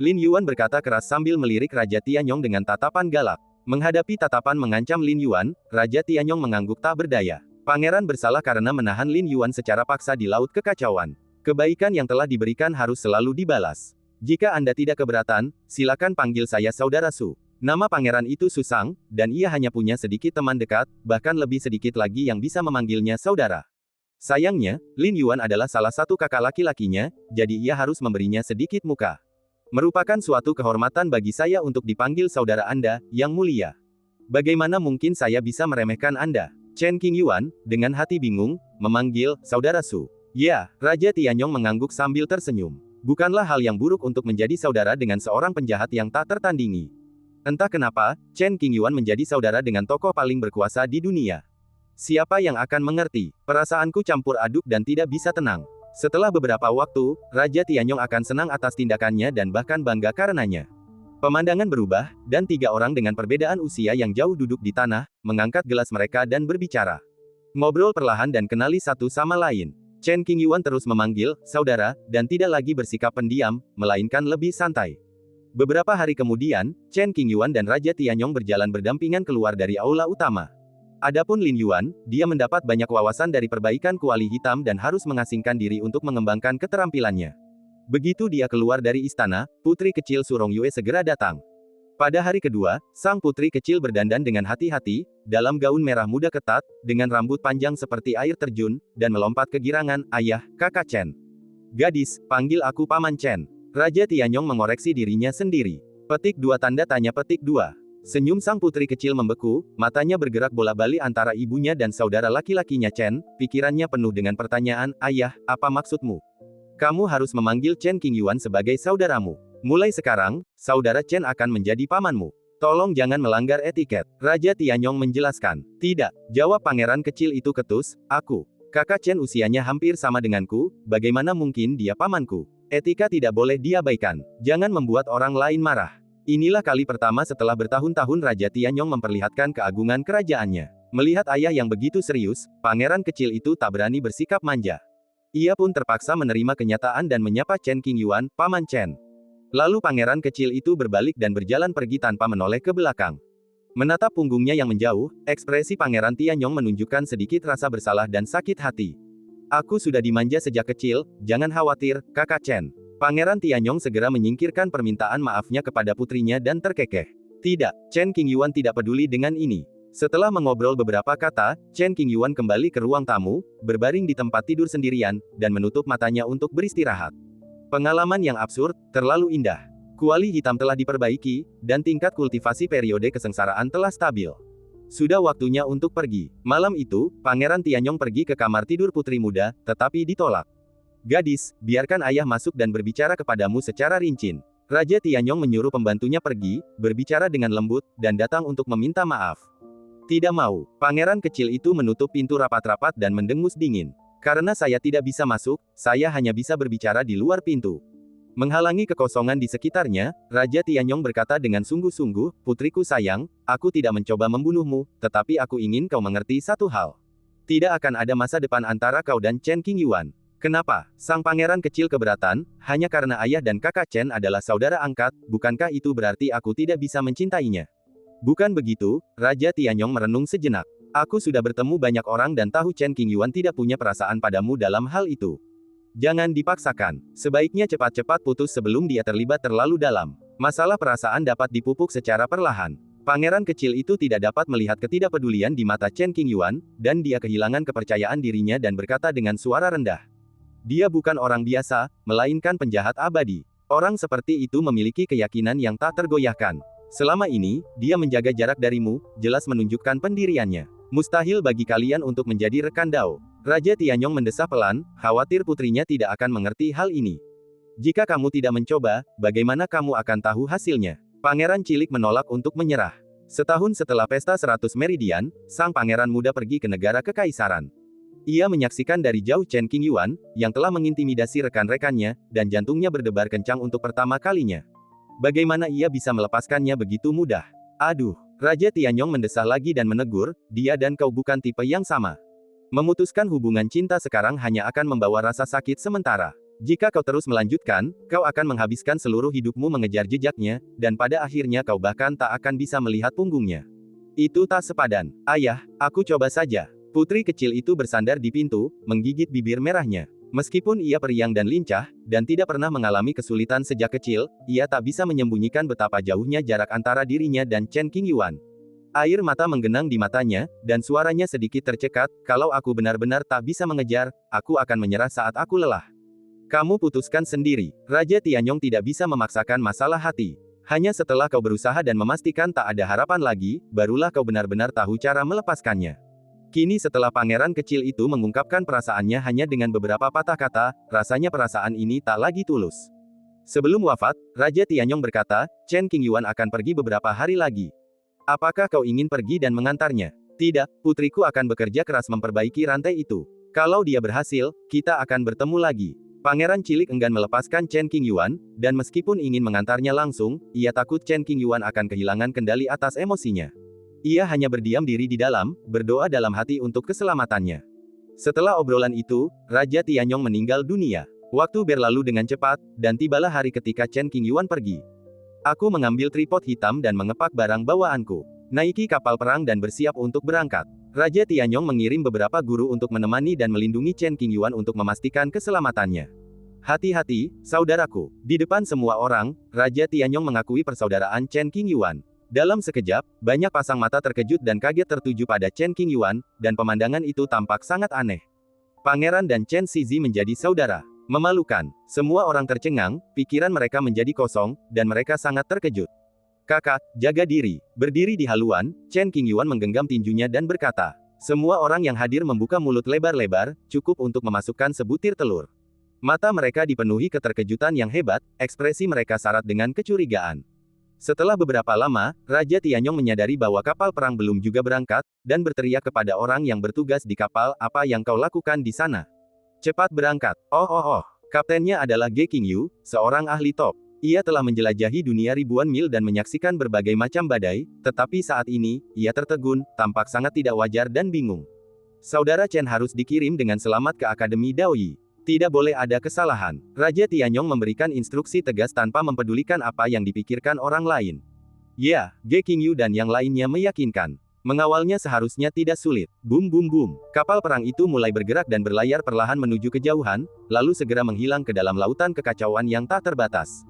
Lin Yuan berkata keras sambil melirik Raja Tianyong dengan tatapan galak. Menghadapi tatapan mengancam Lin Yuan, Raja Tianyong mengangguk tak berdaya. Pangeran bersalah karena menahan Lin Yuan secara paksa di Laut Kekacauan. Kebaikan yang telah diberikan harus selalu dibalas. Jika Anda tidak keberatan, silakan panggil saya Saudara Su. Nama pangeran itu Susang, dan ia hanya punya sedikit teman dekat, bahkan lebih sedikit lagi yang bisa memanggilnya saudara. Sayangnya, Lin Yuan adalah salah satu kakak laki-lakinya, jadi ia harus memberinya sedikit muka. Merupakan suatu kehormatan bagi saya untuk dipanggil saudara Anda, yang mulia. Bagaimana mungkin saya bisa meremehkan Anda? Chen Qingyuan, dengan hati bingung, memanggil, Saudara Su. Ya, Raja Tianyong mengangguk sambil tersenyum. Bukanlah hal yang buruk untuk menjadi saudara dengan seorang penjahat yang tak tertandingi. Entah kenapa, Chen Qingyuan menjadi saudara dengan tokoh paling berkuasa di dunia. Siapa yang akan mengerti? Perasaanku campur aduk dan tidak bisa tenang. Setelah beberapa waktu, Raja Tianyong akan senang atas tindakannya dan bahkan bangga karenanya. Pemandangan berubah, dan 3 orang dengan perbedaan usia yang jauh duduk di tanah, mengangkat gelas mereka dan berbicara. Ngobrol perlahan dan kenali satu sama lain. Chen Qingyuan terus memanggil, saudara, dan tidak lagi bersikap pendiam, melainkan lebih santai. Beberapa hari kemudian, Chen Qingyuan dan Raja Tianyong berjalan berdampingan keluar dari aula utama. Adapun Lin Yuan, dia mendapat banyak wawasan dari perbaikan kuali hitam dan harus mengasingkan diri untuk mengembangkan keterampilannya. Begitu dia keluar dari istana, putri kecil Su Rongyue segera datang. Pada hari kedua, sang putri kecil berdandan dengan hati-hati, dalam gaun merah muda ketat, dengan rambut panjang seperti air terjun, dan melompat kegirangan, ayah, kakak Chen. Gadis, panggil aku Paman Chen. Raja Tianyong mengoreksi dirinya sendiri. Petik 2 tanda tanya petik 2. Senyum sang putri kecil membeku, matanya bergerak bola-balik antara ibunya dan saudara laki-lakinya Chen, pikirannya penuh dengan pertanyaan, ayah, apa maksudmu? Kamu harus memanggil Chen Qingyuan sebagai saudaramu. Mulai sekarang, saudara Chen akan menjadi pamanmu. Tolong jangan melanggar etiket. Raja Tianyong menjelaskan. Tidak, jawab pangeran kecil itu ketus, aku. Kakak Chen usianya hampir sama denganku, bagaimana mungkin dia pamanku? Etika tidak boleh diabaikan. Jangan membuat orang lain marah. Inilah kali pertama setelah bertahun-tahun Raja Tianyong memperlihatkan keagungan kerajaannya. Melihat ayah yang begitu serius, pangeran kecil itu tak berani bersikap manja. Ia pun terpaksa menerima kenyataan dan menyapa Chen Qingyuan, Paman Chen. Lalu pangeran kecil itu berbalik dan berjalan pergi tanpa menoleh ke belakang. Menatap punggungnya yang menjauh, ekspresi pangeran Tianyong menunjukkan sedikit rasa bersalah dan sakit hati. Aku sudah dimanja sejak kecil, jangan khawatir, kakak Chen. Pangeran Tianyong segera menyingkirkan permintaan maafnya kepada putrinya dan terkekeh. Tidak, Chen Qingyuan tidak peduli dengan ini. Setelah mengobrol beberapa kata, Chen Qingyuan kembali ke ruang tamu, berbaring di tempat tidur sendirian, dan menutup matanya untuk beristirahat. Pengalaman yang absurd, terlalu indah. Kuali hitam telah diperbaiki, dan tingkat kultivasi periode kesengsaraan telah stabil. Sudah waktunya untuk pergi. Malam itu, Pangeran Tianyong pergi ke kamar tidur putri muda, tetapi ditolak. Gadis, biarkan ayah masuk dan berbicara kepadamu secara rinci. Raja Tianyong menyuruh pembantunya pergi, berbicara dengan lembut, dan datang untuk meminta maaf. Tidak mau. Pangeran kecil itu menutup pintu rapat-rapat dan mendengus dingin. Karena saya tidak bisa masuk, saya hanya bisa berbicara di luar pintu. Menghalangi kekosongan di sekitarnya, Raja Tianyong berkata dengan sungguh-sungguh, putriku sayang, aku tidak mencoba membunuhmu, tetapi aku ingin kau mengerti satu hal. Tidak akan ada masa depan antara kau dan Chen Qingyuan. Kenapa? Sang pangeran kecil keberatan, hanya karena ayah dan kakak Chen adalah saudara angkat, bukankah itu berarti aku tidak bisa mencintainya? Bukan begitu, Raja Tianyong merenung sejenak. Aku sudah bertemu banyak orang dan tahu Chen Qingyuan tidak punya perasaan padamu dalam hal itu. Jangan dipaksakan. Sebaiknya cepat-cepat putus sebelum dia terlibat terlalu dalam. Masalah perasaan dapat dipupuk secara perlahan. Pangeran kecil itu tidak dapat melihat ketidakpedulian di mata Chen Qingyuan, dan dia kehilangan kepercayaan dirinya dan berkata dengan suara rendah. Dia bukan orang biasa, melainkan penjahat abadi. Orang seperti itu memiliki keyakinan yang tak tergoyahkan. Selama ini, dia menjaga jarak darimu, jelas menunjukkan pendiriannya. Mustahil bagi kalian untuk menjadi rekan Dao. Raja Tianyong mendesah pelan, khawatir putrinya tidak akan mengerti hal ini. Jika kamu tidak mencoba, bagaimana kamu akan tahu hasilnya? Pangeran cilik menolak untuk menyerah. Setahun setelah pesta 100 Meridian, sang pangeran muda pergi ke negara kekaisaran. Ia menyaksikan dari jauh Chen Qingyuan, yang telah mengintimidasi rekan-rekannya, dan jantungnya berdebar kencang untuk pertama kalinya. Bagaimana ia bisa melepaskannya begitu mudah? Aduh, Raja Tianyong mendesah lagi dan menegur, dia dan kau bukan tipe yang sama. Memutuskan hubungan cinta sekarang hanya akan membawa rasa sakit sementara. Jika kau terus melanjutkan, kau akan menghabiskan seluruh hidupmu mengejar jejaknya, dan pada akhirnya kau bahkan tak akan bisa melihat punggungnya. Itu tak sepadan. Ayah, aku coba saja. Putri kecil itu bersandar di pintu, menggigit bibir merahnya. Meskipun ia periang dan lincah, dan tidak pernah mengalami kesulitan sejak kecil, ia tak bisa menyembunyikan betapa jauhnya jarak antara dirinya dan Chen Qingyuan. Air mata menggenang di matanya, dan suaranya sedikit tercekat, kalau aku benar-benar tak bisa mengejar, aku akan menyerah saat aku lelah. Kamu putuskan sendiri. Raja Tianyong tidak bisa memaksakan masalah hati. Hanya setelah kau berusaha dan memastikan tak ada harapan lagi, barulah kau benar-benar tahu cara melepaskannya. Kini setelah pangeran kecil itu mengungkapkan perasaannya hanya dengan beberapa patah kata, rasanya perasaan ini tak lagi tulus. Sebelum wafat, Raja Tianyong berkata, Chen Qingyuan akan pergi beberapa hari lagi. Apakah kau ingin pergi dan mengantarnya? Tidak, putriku akan bekerja keras memperbaiki rantai itu. Kalau dia berhasil, kita akan bertemu lagi. Pangeran cilik enggan melepaskan Chen Qingyuan, dan meskipun ingin mengantarnya langsung, ia takut Chen Qingyuan akan kehilangan kendali atas emosinya. Ia hanya berdiam diri di dalam, berdoa dalam hati untuk keselamatannya. Setelah obrolan itu, Raja Tianyong meninggal dunia. Waktu berlalu dengan cepat, dan tibalah hari ketika Chen Qingyuan pergi. Aku mengambil tripod hitam dan mengepak barang bawaanku. Naiki kapal perang dan bersiap untuk berangkat. Raja Tianyong mengirim beberapa guru untuk menemani dan melindungi Chen Qingyuan untuk memastikan keselamatannya. Hati-hati, saudaraku. Di depan semua orang, Raja Tianyong mengakui persaudaraan Chen Qingyuan. Dalam sekejap, banyak pasang mata terkejut dan kaget tertuju pada Chen Qingyuan, dan pemandangan itu tampak sangat aneh. Pangeran dan Chen Shizi menjadi saudara. Memalukan. Semua orang tercengang, pikiran mereka menjadi kosong, dan mereka sangat terkejut. Kakak, jaga diri. Berdiri di haluan, Chen Qingyuan menggenggam tinjunya dan berkata. Semua orang yang hadir membuka mulut lebar-lebar, cukup untuk memasukkan sebutir telur. Mata mereka dipenuhi keterkejutan yang hebat, ekspresi mereka syarat dengan kecurigaan. Setelah beberapa lama, Raja Tianyong menyadari bahwa kapal perang belum juga berangkat, dan berteriak kepada orang yang bertugas di kapal, apa yang kau lakukan di sana? Cepat berangkat. Oh. Kaptennya adalah Ge Qingyu, seorang ahli top. Ia telah menjelajahi dunia ribuan mil dan menyaksikan berbagai macam badai, tetapi saat ini, ia tertegun, tampak sangat tidak wajar dan bingung. Saudara Chen harus dikirim dengan selamat ke Akademi Daoyi. Tidak boleh ada kesalahan. Raja Tianyong memberikan instruksi tegas tanpa mempedulikan apa yang dipikirkan orang lain. Ya, Ge Qingyu dan yang lainnya meyakinkan. Mengawalnya seharusnya tidak sulit. Boom. Kapal perang itu mulai bergerak dan berlayar perlahan menuju kejauhan, lalu segera menghilang ke dalam lautan kekacauan yang tak terbatas.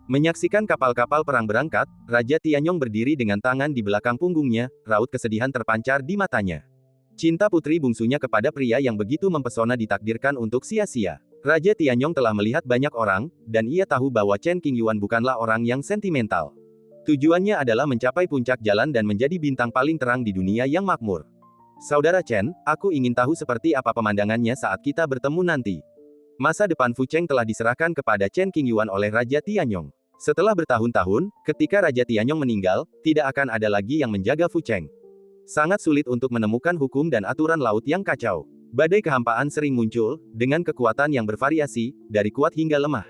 Menyaksikan kapal-kapal perang berangkat, Raja Tianyong berdiri dengan tangan di belakang punggungnya, raut kesedihan terpancar di matanya. Cinta putri bungsunya kepada pria yang begitu mempesona ditakdirkan untuk sia-sia. Raja Tianyong telah melihat banyak orang, dan ia tahu bahwa Chen Qingyuan bukanlah orang yang sentimental. Tujuannya adalah mencapai puncak jalan dan menjadi bintang paling terang di dunia yang makmur. Saudara Chen, aku ingin tahu seperti apa pemandangannya saat kita bertemu nanti. Masa depan Fu Cheng telah diserahkan kepada Chen Qingyuan oleh Raja Tianyong. Setelah bertahun-tahun, ketika Raja Tianyong meninggal, tidak akan ada lagi yang menjaga Fu Cheng. Sangat sulit untuk menemukan hukum dan aturan laut yang kacau. Badai kehampaan sering muncul, dengan kekuatan yang bervariasi, dari kuat hingga lemah.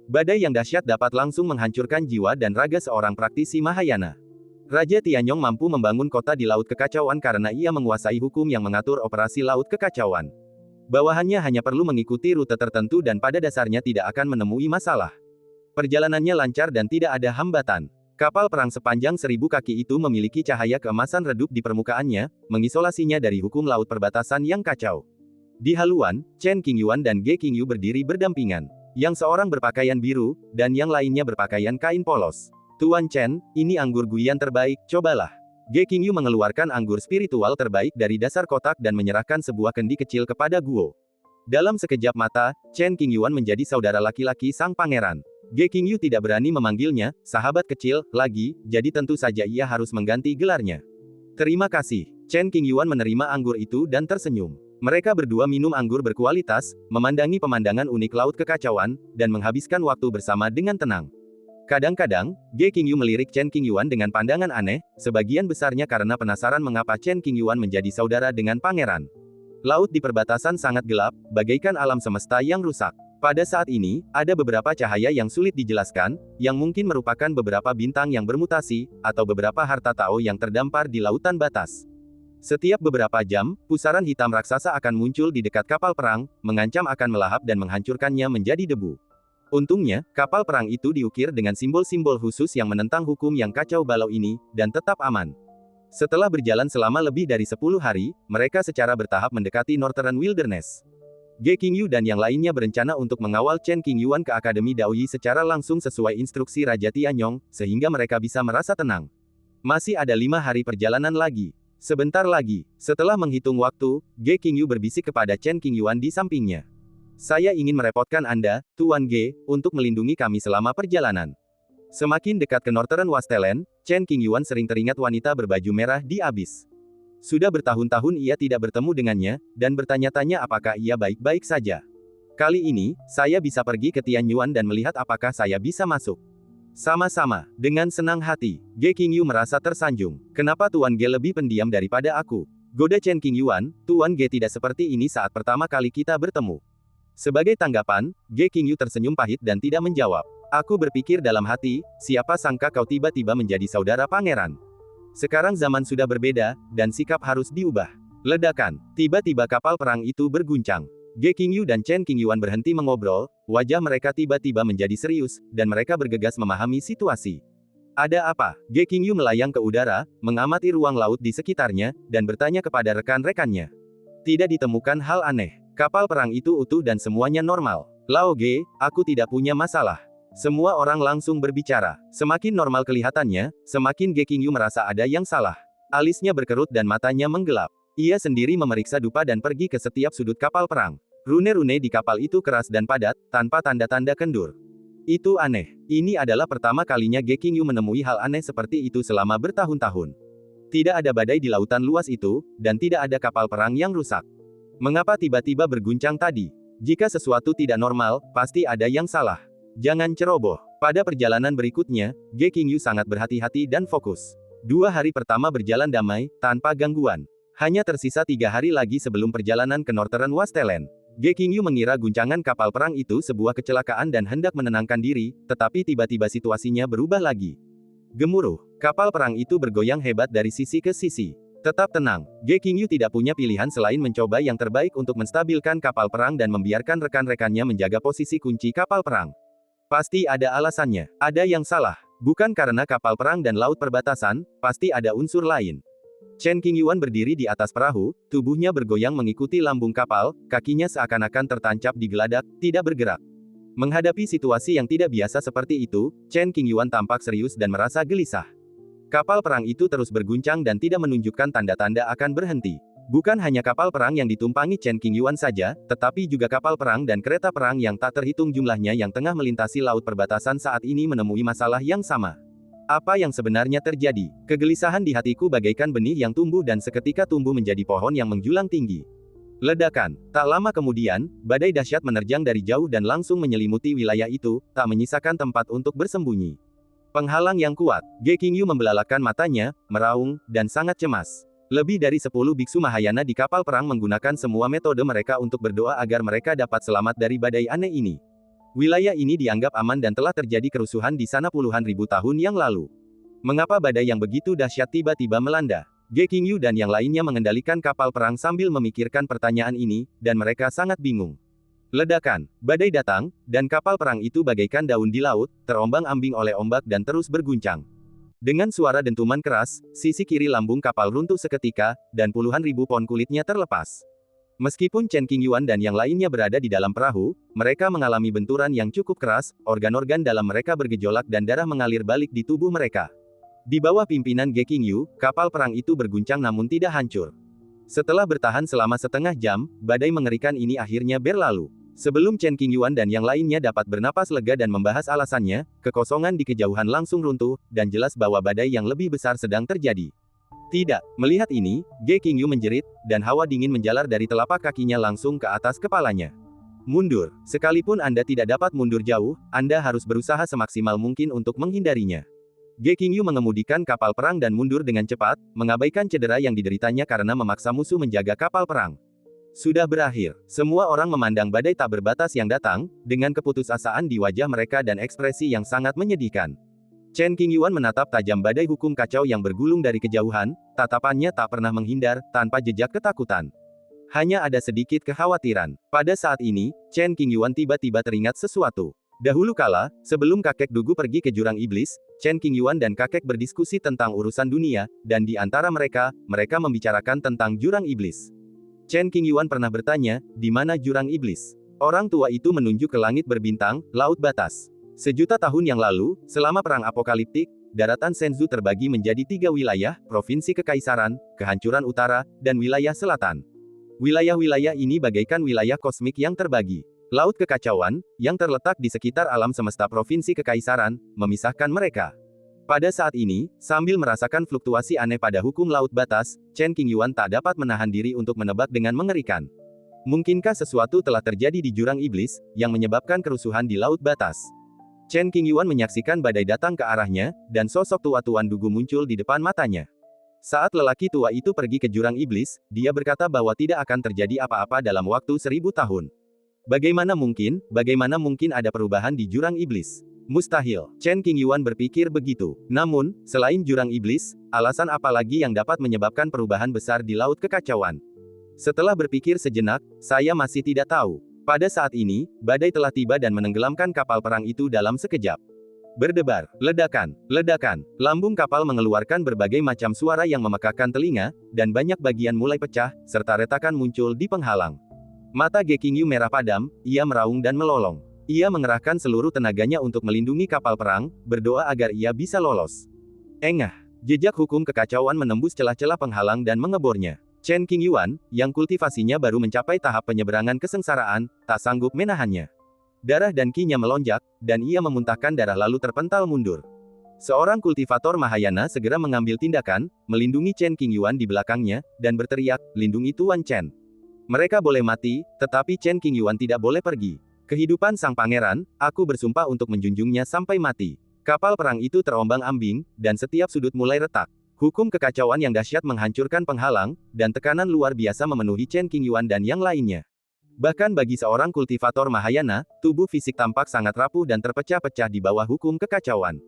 Badai yang dahsyat dapat langsung menghancurkan jiwa dan raga seorang praktisi Mahayana. Raja Tianyong mampu membangun kota di laut kekacauan karena ia menguasai hukum yang mengatur operasi laut kekacauan. Bawahannya hanya perlu mengikuti rute tertentu dan pada dasarnya tidak akan menemui masalah. Perjalanannya lancar dan tidak ada hambatan. Kapal perang sepanjang 1000 kaki itu memiliki cahaya keemasan redup di permukaannya, mengisolasinya dari hukum laut perbatasan yang kacau. Di haluan, Chen Qingyuan dan Ge Qingyu berdiri berdampingan. Yang seorang berpakaian biru, dan yang lainnya berpakaian kain polos. Tuan Chen, ini anggur guian terbaik, cobalah. Ge Qingyu mengeluarkan anggur spiritual terbaik dari dasar kotak dan menyerahkan sebuah kendi kecil kepada Guo. Dalam sekejap mata, Chen Qingyuan menjadi saudara laki-laki sang pangeran. Ge Qingyu tidak berani memanggilnya sahabat kecil lagi, jadi tentu saja ia harus mengganti gelarnya. Terima kasih. Chen Qingyuan menerima anggur itu dan tersenyum. Mereka berdua minum anggur berkualitas, memandangi pemandangan unik laut kekacauan, dan menghabiskan waktu bersama dengan tenang. Kadang-kadang, Ge Qingyu melirik Chen Qingyuan dengan pandangan aneh, sebagian besarnya karena penasaran mengapa Chen Qingyuan menjadi saudara dengan pangeran. Laut di perbatasan sangat gelap, bagaikan alam semesta yang rusak. Pada saat ini, ada beberapa cahaya yang sulit dijelaskan, yang mungkin merupakan beberapa bintang yang bermutasi, atau beberapa harta Tao yang terdampar di lautan batas. Setiap beberapa jam, pusaran hitam raksasa akan muncul di dekat kapal perang, mengancam akan melahap dan menghancurkannya menjadi debu. Untungnya, kapal perang itu diukir dengan simbol-simbol khusus yang menentang hukum yang kacau balau ini, dan tetap aman. Setelah berjalan selama lebih dari 10 hari, mereka secara bertahap mendekati Northern Wilderness. Ge Qingyu dan yang lainnya berencana untuk mengawal Chen Qingyuan ke Akademi Daoyi secara langsung sesuai instruksi Raja Tianyong, sehingga mereka bisa merasa tenang. Masih ada 5 hari perjalanan lagi. Sebentar lagi, setelah menghitung waktu, Ge Qingyu berbisik kepada Chen Qingyuan di sampingnya. Saya ingin merepotkan Anda, Tuan Ge, untuk melindungi kami selama perjalanan. Semakin dekat ke Northern Wasteland, Chen Qingyuan sering teringat wanita berbaju merah di Abyss. Sudah bertahun-tahun ia tidak bertemu dengannya, dan bertanya-tanya apakah ia baik-baik saja. Kali ini, saya bisa pergi ke Tianyuan dan melihat apakah saya bisa masuk. Sama-sama, dengan senang hati, Ge Qingyu merasa tersanjung. Kenapa Tuan Ge lebih pendiam daripada aku? Goda Chen Qingyuan, Tuan Ge tidak seperti ini saat pertama kali kita bertemu. Sebagai tanggapan, Ge Qingyu tersenyum pahit dan tidak menjawab. Aku berpikir dalam hati, siapa sangka kau tiba-tiba menjadi saudara pangeran. Sekarang zaman sudah berbeda, dan sikap harus diubah. Ledakan. Tiba-tiba kapal perang itu berguncang. Ge Qingyu dan Chen Qingyuan berhenti mengobrol, wajah mereka tiba-tiba menjadi serius, dan mereka bergegas memahami situasi. Ada apa? Ge Qingyu melayang ke udara, mengamati ruang laut di sekitarnya, dan bertanya kepada rekan-rekannya. Tidak ditemukan hal aneh. Kapal perang itu utuh dan semuanya normal. Lao Ge, aku tidak punya masalah. Semua orang langsung berbicara. Semakin normal kelihatannya, semakin Ge Qingyu merasa ada yang salah. Alisnya berkerut dan matanya menggelap. Ia sendiri memeriksa dupa dan pergi ke setiap sudut kapal perang. Rune-rune di kapal itu keras dan padat, tanpa tanda-tanda kendur. Itu aneh. Ini adalah pertama kalinya Ge Qingyu menemui hal aneh seperti itu selama bertahun-tahun. Tidak ada badai di lautan luas itu, dan tidak ada kapal perang yang rusak. Mengapa tiba-tiba berguncang tadi? Jika sesuatu tidak normal, pasti ada yang salah. Jangan ceroboh. Pada perjalanan berikutnya, Ge Qingyu sangat berhati-hati dan fokus. 2 hari pertama berjalan damai, tanpa gangguan. Hanya tersisa 3 hari lagi sebelum perjalanan ke Northern Wasteland. Ge Qingyu mengira guncangan kapal perang itu sebuah kecelakaan dan hendak menenangkan diri, tetapi tiba-tiba situasinya berubah lagi. Gemuruh. Kapal perang itu bergoyang hebat dari sisi ke sisi. Tetap tenang. Ge Qingyu tidak punya pilihan selain mencoba yang terbaik untuk menstabilkan kapal perang dan membiarkan rekan-rekannya menjaga posisi kunci kapal perang. Pasti ada alasannya. Ada yang salah. Bukan karena kapal perang dan laut perbatasan, pasti ada unsur lain. Chen Qingyuan berdiri di atas perahu, tubuhnya bergoyang mengikuti lambung kapal, kakinya seakan-akan tertancap di geladak, tidak bergerak. Menghadapi situasi yang tidak biasa seperti itu, Chen Qingyuan tampak serius dan merasa gelisah. Kapal perang itu terus berguncang dan tidak menunjukkan tanda-tanda akan berhenti. Bukan hanya kapal perang yang ditumpangi Chen Qingyuan saja, tetapi juga kapal perang dan kereta perang yang tak terhitung jumlahnya yang tengah melintasi laut perbatasan saat ini menemui masalah yang sama. Apa yang sebenarnya terjadi? Kegelisahan di hatiku bagaikan benih yang tumbuh dan seketika tumbuh menjadi pohon yang menjulang tinggi. Ledakan. Tak lama kemudian, badai dahsyat menerjang dari jauh dan langsung menyelimuti wilayah itu, tak menyisakan tempat untuk bersembunyi. Penghalang yang kuat. Ge Qingyu membelalakan matanya, meraung, dan sangat cemas. Lebih dari 10 biksu Mahayana di kapal perang menggunakan semua metode mereka untuk berdoa agar mereka dapat selamat dari badai aneh ini. Wilayah ini dianggap aman dan telah terjadi kerusuhan di sana puluhan ribu tahun yang lalu. Mengapa badai yang begitu dahsyat tiba-tiba melanda? Ge Qingyu dan yang lainnya mengendalikan kapal perang sambil memikirkan pertanyaan ini, dan mereka sangat bingung. Ledakan. Badai datang, dan kapal perang itu bagaikan daun di laut, terombang-ambing oleh ombak dan terus berguncang. Dengan suara dentuman keras, sisi kiri lambung kapal runtuh seketika, dan puluhan ribu pon kulitnya terlepas. Meskipun Chen Qingyuan dan yang lainnya berada di dalam perahu, mereka mengalami benturan yang cukup keras, organ-organ dalam mereka bergejolak dan darah mengalir balik di tubuh mereka. Di bawah pimpinan Ge Qingyu, kapal perang itu berguncang namun tidak hancur. Setelah bertahan selama setengah jam, badai mengerikan ini akhirnya berlalu. Sebelum Chen Qingyuan dan yang lainnya dapat bernapas lega dan membahas alasannya, kekosongan di kejauhan langsung runtuh, dan jelas bahwa badai yang lebih besar sedang terjadi. Tidak, melihat ini, Ge Qingyu menjerit, dan hawa dingin menjalar dari telapak kakinya langsung ke atas kepalanya. Mundur. Sekalipun Anda tidak dapat mundur jauh, Anda harus berusaha semaksimal mungkin untuk menghindarinya. Ge Qingyu mengemudikan kapal perang dan mundur dengan cepat, mengabaikan cedera yang dideritanya karena memaksa musuh menjaga kapal perang. Sudah berakhir. Semua orang memandang badai tak berbatas yang datang, dengan keputusasaan di wajah mereka dan ekspresi yang sangat menyedihkan. Chen Qingyuan menatap tajam badai hukum kacau yang bergulung dari kejauhan, tatapannya tak pernah menghindar, tanpa jejak ketakutan. Hanya ada sedikit kekhawatiran. Pada saat ini, Chen Qingyuan tiba-tiba teringat sesuatu. Dahulu kala, sebelum kakek Dugu pergi ke jurang iblis, Chen Qingyuan dan kakek berdiskusi tentang urusan dunia, dan di antara mereka, mereka membicarakan tentang jurang iblis. Chen Qingyuan pernah bertanya, di mana jurang iblis? Orang tua itu menunjuk ke langit berbintang, laut batas. Sejuta tahun yang lalu, selama perang apokaliptik, daratan Shenzhou terbagi menjadi 3 wilayah, provinsi kekaisaran, kehancuran utara, dan wilayah selatan. Wilayah-wilayah ini bagaikan wilayah kosmik yang terbagi. Laut kekacauan, yang terletak di sekitar alam semesta provinsi kekaisaran, memisahkan mereka. Pada saat ini, sambil merasakan fluktuasi aneh pada hukum laut batas, Chen Qingyuan tak dapat menahan diri untuk menebak dengan mengerikan. Mungkinkah sesuatu telah terjadi di jurang iblis, yang menyebabkan kerusuhan di laut batas? Chen Qingyuan menyaksikan badai datang ke arahnya, dan sosok tua Tuan Dugu muncul di depan matanya. Saat lelaki tua itu pergi ke jurang iblis, dia berkata bahwa tidak akan terjadi apa-apa dalam waktu 1000 tahun. Bagaimana mungkin ada perubahan di jurang iblis? Mustahil. Chen Qingyuan berpikir begitu. Namun, selain jurang iblis, alasan apa lagi yang dapat menyebabkan perubahan besar di laut kekacauan? Setelah berpikir sejenak, saya masih tidak tahu. Pada saat ini, badai telah tiba dan menenggelamkan kapal perang itu dalam sekejap. Berdebar, ledakan, lambung kapal mengeluarkan berbagai macam suara yang memekakkan telinga, dan banyak bagian mulai pecah, serta retakan muncul di penghalang. Mata Ge Qingyu merah padam, ia meraung dan melolong. Ia mengerahkan seluruh tenaganya untuk melindungi kapal perang, berdoa agar ia bisa lolos. Engah, jejak hukum kekacauan menembus celah-celah penghalang dan mengebornya. Chen Qingyuan, yang kultivasinya baru mencapai tahap penyeberangan kesengsaraan, tak sanggup menahannya. Darah dan ki-nya melonjak, dan ia memuntahkan darah lalu terpental mundur. Seorang kultivator Mahayana segera mengambil tindakan, melindungi Chen Qingyuan di belakangnya, dan berteriak, lindungi Tuan Chen. Mereka boleh mati, tetapi Chen Qingyuan tidak boleh pergi. Kehidupan sang pangeran, aku bersumpah untuk menjunjungnya sampai mati. Kapal perang itu terombang-ambing, dan setiap sudut mulai retak. Hukum kekacauan yang dahsyat menghancurkan penghalang, dan tekanan luar biasa memenuhi Chen Qingyuan dan yang lainnya. Bahkan bagi seorang kultivator Mahayana, tubuh fisik tampak sangat rapuh dan terpecah-pecah di bawah hukum kekacauan.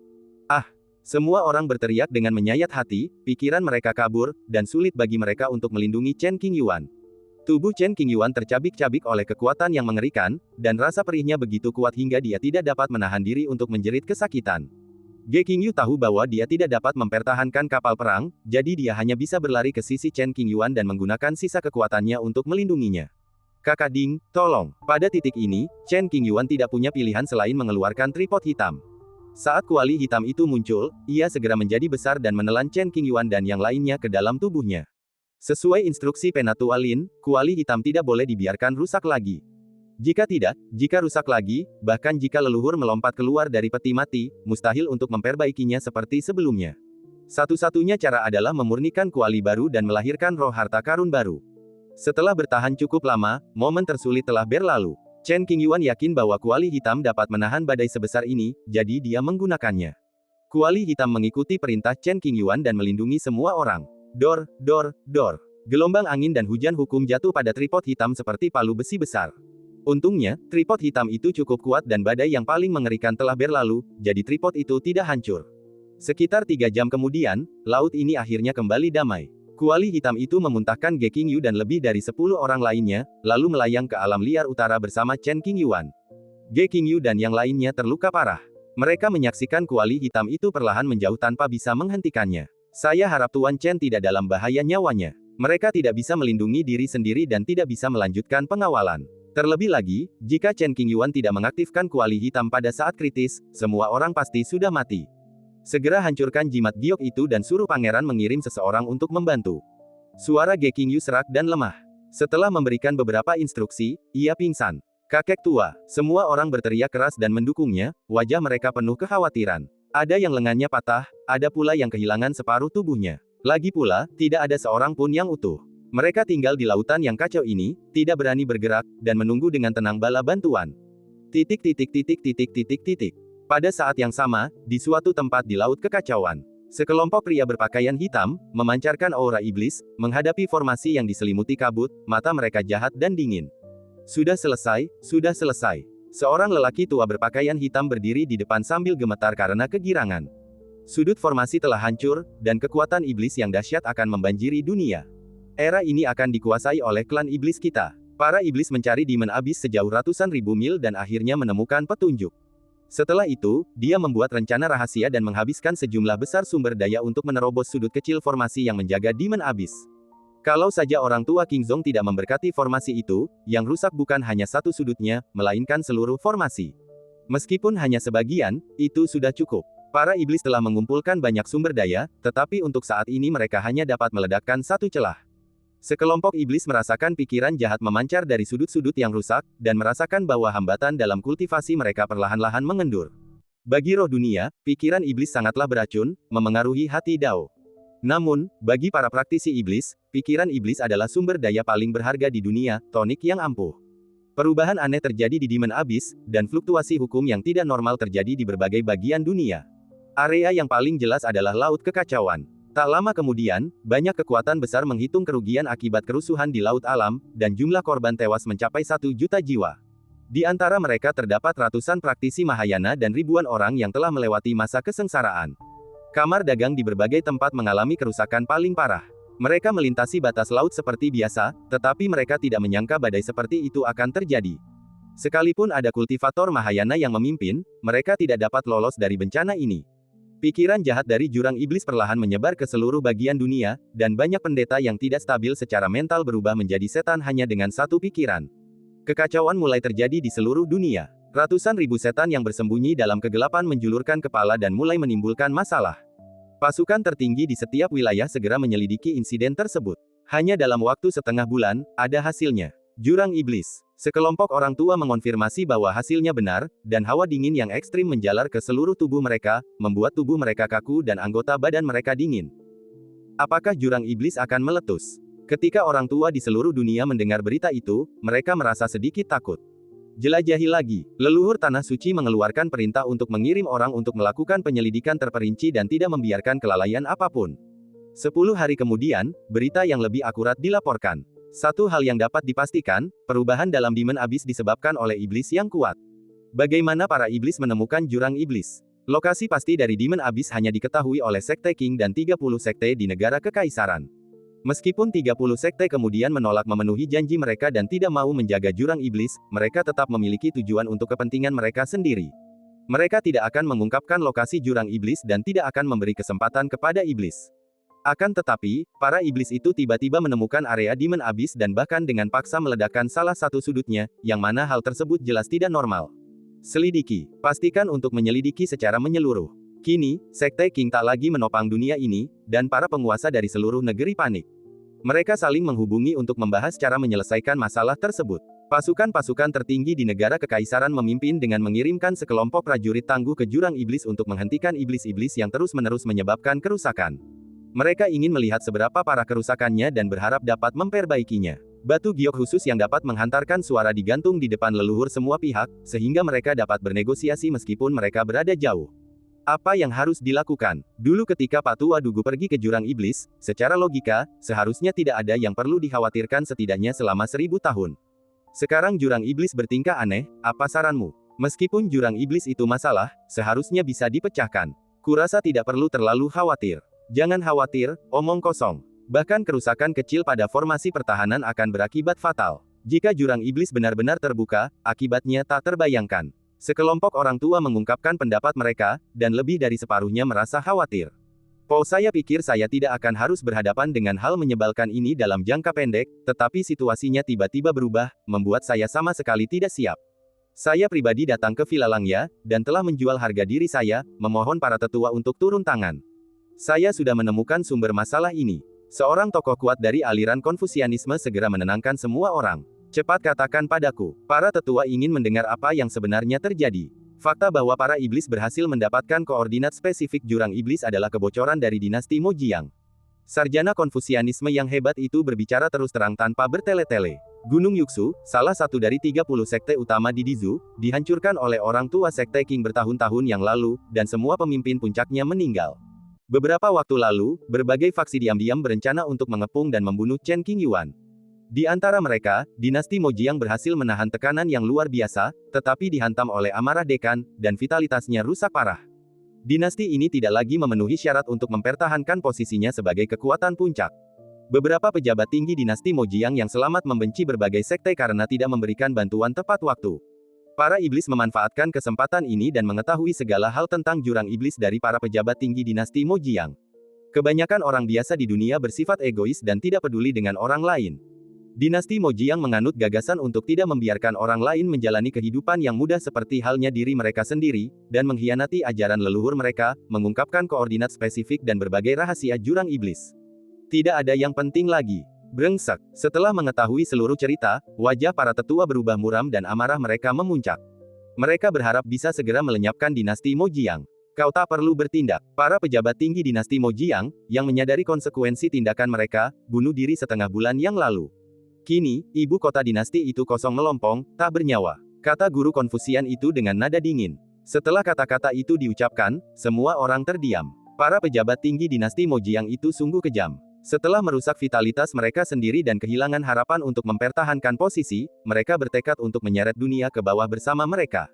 Ah! Semua orang berteriak dengan menyayat hati, pikiran mereka kabur, dan sulit bagi mereka untuk melindungi Chen Qingyuan. Tubuh Chen Qingyuan tercabik-cabik oleh kekuatan yang mengerikan, dan rasa perihnya begitu kuat hingga dia tidak dapat menahan diri untuk menjerit kesakitan. Ge Qingyu tahu bahwa dia tidak dapat mempertahankan kapal perang, jadi dia hanya bisa berlari ke sisi Chen Qingyuan dan menggunakan sisa kekuatannya untuk melindunginya. Kakak Ding, tolong. Pada titik ini, Chen Qingyuan tidak punya pilihan selain mengeluarkan tripod hitam. Saat kuali hitam itu muncul, ia segera menjadi besar dan menelan Chen Qingyuan dan yang lainnya ke dalam tubuhnya. Sesuai instruksi Penatua Lin, kuali hitam tidak boleh dibiarkan rusak lagi. Jika rusak lagi, bahkan jika leluhur melompat keluar dari peti mati, mustahil untuk memperbaikinya seperti sebelumnya. Satu-satunya cara adalah memurnikan kuali baru dan melahirkan roh harta karun baru. Setelah bertahan cukup lama, momen tersulit telah berlalu. Chen Qingyuan yakin bahwa kuali hitam dapat menahan badai sebesar ini, jadi dia menggunakannya. Kuali hitam mengikuti perintah Chen Qingyuan dan melindungi semua orang. Dor. Gelombang angin dan hujan hukum jatuh pada tripod hitam seperti palu besi besar. Untungnya, tripod hitam itu cukup kuat dan badai yang paling mengerikan telah berlalu, jadi tripod itu tidak hancur. Sekitar 3 jam kemudian, laut ini akhirnya kembali damai. Kuali hitam itu memuntahkan Ge Qingyu dan lebih dari 10 orang lainnya, lalu melayang ke alam liar utara bersama Chen Qingyuan. Ge Qingyu dan yang lainnya terluka parah. Mereka menyaksikan kuali hitam itu perlahan menjauh tanpa bisa menghentikannya. Saya harap Tuan Chen tidak dalam bahaya nyawanya. Mereka tidak bisa melindungi diri sendiri dan tidak bisa melanjutkan pengawalan. Terlebih lagi, jika Chen Qingyuan tidak mengaktifkan kuali hitam pada saat kritis, semua orang pasti sudah mati. Segera hancurkan jimat giok itu dan suruh pangeran mengirim seseorang untuk membantu. Suara Ge Qingyu serak dan lemah. Setelah memberikan beberapa instruksi, ia pingsan. Kakek tua, semua orang berteriak keras dan mendukungnya, wajah mereka penuh kekhawatiran. Ada yang lengannya patah, ada pula yang kehilangan separuh tubuhnya. Lagi pula, tidak ada seorang pun yang utuh. Mereka tinggal di lautan yang kacau ini, tidak berani bergerak, dan menunggu dengan tenang bala bantuan. Pada saat yang sama, di suatu tempat di laut kekacauan, sekelompok pria berpakaian hitam, memancarkan aura iblis, menghadapi formasi yang diselimuti kabut, mata mereka jahat dan dingin. Sudah selesai. Seorang lelaki tua berpakaian hitam berdiri di depan sambil gemetar karena kegirangan. Sudut formasi telah hancur, dan kekuatan iblis yang dahsyat akan membanjiri dunia. Era ini akan dikuasai oleh klan iblis kita. Para iblis mencari Demon Abyss sejauh ratusan ribu mil dan akhirnya menemukan petunjuk. Setelah itu, dia membuat rencana rahasia dan menghabiskan sejumlah besar sumber daya untuk menerobos sudut kecil formasi yang menjaga Demon Abyss. Kalau saja orang tua King Zong tidak memberkati formasi itu, yang rusak bukan hanya satu sudutnya, melainkan seluruh formasi. Meskipun hanya sebagian, itu sudah cukup. Para iblis telah mengumpulkan banyak sumber daya, tetapi untuk saat ini mereka hanya dapat meledakkan satu celah. Sekelompok iblis merasakan pikiran jahat memancar dari sudut-sudut yang rusak, dan merasakan bahwa hambatan dalam kultivasi mereka perlahan-lahan mengendur. Bagi roh dunia, pikiran iblis sangatlah beracun, memengaruhi hati Dao. Namun, bagi para praktisi iblis, pikiran iblis adalah sumber daya paling berharga di dunia, tonik yang ampuh. Perubahan aneh terjadi di Demon Abyss, dan fluktuasi hukum yang tidak normal terjadi di berbagai bagian dunia. Area yang paling jelas adalah Laut Kekacauan. Tak lama kemudian, banyak kekuatan besar menghitung kerugian akibat kerusuhan di Laut Alam, dan jumlah korban tewas mencapai 1 juta jiwa. Di antara mereka terdapat ratusan praktisi Mahayana dan ribuan orang yang telah melewati masa kesengsaraan. Kamar dagang di berbagai tempat mengalami kerusakan paling parah. Mereka melintasi batas laut seperti biasa, tetapi mereka tidak menyangka badai seperti itu akan terjadi. Sekalipun ada kultivator Mahayana yang memimpin, mereka tidak dapat lolos dari bencana ini. Pikiran jahat dari jurang iblis perlahan menyebar ke seluruh bagian dunia, dan banyak pendeta yang tidak stabil secara mental berubah menjadi setan hanya dengan satu pikiran. Kekacauan mulai terjadi di seluruh dunia. Ratusan ribu setan yang bersembunyi dalam kegelapan menjulurkan kepala dan mulai menimbulkan masalah. Pasukan tertinggi di setiap wilayah segera menyelidiki insiden tersebut. Hanya dalam waktu setengah bulan, ada hasilnya. Jurang iblis. Sekelompok orang tua mengonfirmasi bahwa hasilnya benar, dan hawa dingin yang ekstrim menjalar ke seluruh tubuh mereka, membuat tubuh mereka kaku dan anggota badan mereka dingin. Apakah jurang iblis akan meletus? Ketika orang tua di seluruh dunia mendengar berita itu, mereka merasa sedikit takut. Jelajahi lagi. Leluhur Tanah Suci mengeluarkan perintah untuk mengirim orang untuk melakukan penyelidikan terperinci dan tidak membiarkan kelalaian apapun. 10 hari kemudian, berita yang lebih akurat dilaporkan. Satu hal yang dapat dipastikan, perubahan dalam Demon Abyss disebabkan oleh iblis yang kuat. Bagaimana para iblis menemukan jurang iblis? Lokasi pasti dari Demon Abyss hanya diketahui oleh Sekte King dan 30 sekte di negara kekaisaran. Meskipun 30 sekte kemudian menolak memenuhi janji mereka dan tidak mau menjaga jurang iblis, mereka tetap memiliki tujuan untuk kepentingan mereka sendiri. Mereka tidak akan mengungkapkan lokasi jurang iblis dan tidak akan memberi kesempatan kepada iblis. Akan tetapi, para iblis itu tiba-tiba menemukan area Demon Abyss dan bahkan dengan paksa meledakkan salah satu sudutnya, yang mana hal tersebut jelas tidak normal. Selidiki. Pastikan untuk menyelidiki secara menyeluruh. Kini, Sekte King tak lagi menopang dunia ini, dan para penguasa dari seluruh negeri panik. Mereka saling menghubungi untuk membahas cara menyelesaikan masalah tersebut. Pasukan-pasukan tertinggi di negara kekaisaran memimpin dengan mengirimkan sekelompok prajurit tangguh ke jurang iblis untuk menghentikan iblis-iblis yang terus-menerus menyebabkan kerusakan. Mereka ingin melihat seberapa parah kerusakannya dan berharap dapat memperbaikinya. Batu giok khusus yang dapat menghantarkan suara digantung di depan leluhur semua pihak, sehingga mereka dapat bernegosiasi meskipun mereka berada jauh. Apa yang harus dilakukan? Dulu ketika Pak Tua Dugu pergi ke jurang iblis, secara logika, seharusnya tidak ada yang perlu dikhawatirkan setidaknya selama 1000 tahun. Sekarang jurang iblis bertingkah aneh, apa saranmu? Meskipun jurang iblis itu masalah, seharusnya bisa dipecahkan. Kurasa tidak perlu terlalu khawatir. Jangan khawatir, omong kosong. Bahkan kerusakan kecil pada formasi pertahanan akan berakibat fatal. Jika jurang iblis benar-benar terbuka, akibatnya tak terbayangkan. Sekelompok orang tua mengungkapkan pendapat mereka, dan lebih dari separuhnya merasa khawatir. Saya pikir saya tidak akan harus berhadapan dengan hal menyebalkan ini dalam jangka pendek, tetapi situasinya tiba-tiba berubah, membuat saya sama sekali tidak siap. Saya pribadi datang ke Villa Langya, dan telah menjual harga diri saya, memohon para tetua untuk turun tangan. Saya sudah menemukan sumber masalah ini. Seorang tokoh kuat dari aliran Konfusianisme segera menenangkan semua orang. Cepat katakan padaku, para tetua ingin mendengar apa yang sebenarnya terjadi. Fakta bahwa para iblis berhasil mendapatkan koordinat spesifik jurang iblis adalah kebocoran dari dinasti Mojiang. Sarjana Konfusianisme yang hebat itu berbicara terus terang tanpa bertele-tele. Gunung Yuksu, salah satu dari 30 sekte utama di Dizu, dihancurkan oleh orang tua Sekte King bertahun-tahun yang lalu, dan semua pemimpin puncaknya meninggal. Beberapa waktu lalu, berbagai faksi diam-diam berencana untuk mengepung dan membunuh Chen Qingyuan. Di antara mereka, dinasti Mojiang berhasil menahan tekanan yang luar biasa, tetapi dihantam oleh amarah dekan, dan vitalitasnya rusak parah. Dinasti ini tidak lagi memenuhi syarat untuk mempertahankan posisinya sebagai kekuatan puncak. Beberapa pejabat tinggi dinasti Mojiang yang selamat membenci berbagai sekte karena tidak memberikan bantuan tepat waktu. Para iblis memanfaatkan kesempatan ini dan mengetahui segala hal tentang jurang iblis dari para pejabat tinggi dinasti Mojiang. Kebanyakan orang biasa di dunia bersifat egois dan tidak peduli dengan orang lain. Dinasti Mojiang menganut gagasan untuk tidak membiarkan orang lain menjalani kehidupan yang mudah seperti halnya diri mereka sendiri, dan mengkhianati ajaran leluhur mereka, mengungkapkan koordinat spesifik dan berbagai rahasia jurang iblis. Tidak ada yang penting lagi. Brengsek. Setelah mengetahui seluruh cerita, wajah para tetua berubah muram dan amarah mereka memuncak. Mereka berharap bisa segera melenyapkan dinasti Mojiang. Kau tak perlu bertindak. Para pejabat tinggi dinasti Mojiang, yang menyadari konsekuensi tindakan mereka, bunuh diri setengah bulan yang lalu. Kini, ibu kota dinasti itu kosong melompong, tak bernyawa. Kata guru Konfusian itu dengan nada dingin. Setelah kata-kata itu diucapkan, semua orang terdiam. Para pejabat tinggi dinasti Mojiang itu sungguh kejam. Setelah merusak vitalitas mereka sendiri dan kehilangan harapan untuk mempertahankan posisi, mereka bertekad untuk menyeret dunia ke bawah bersama mereka.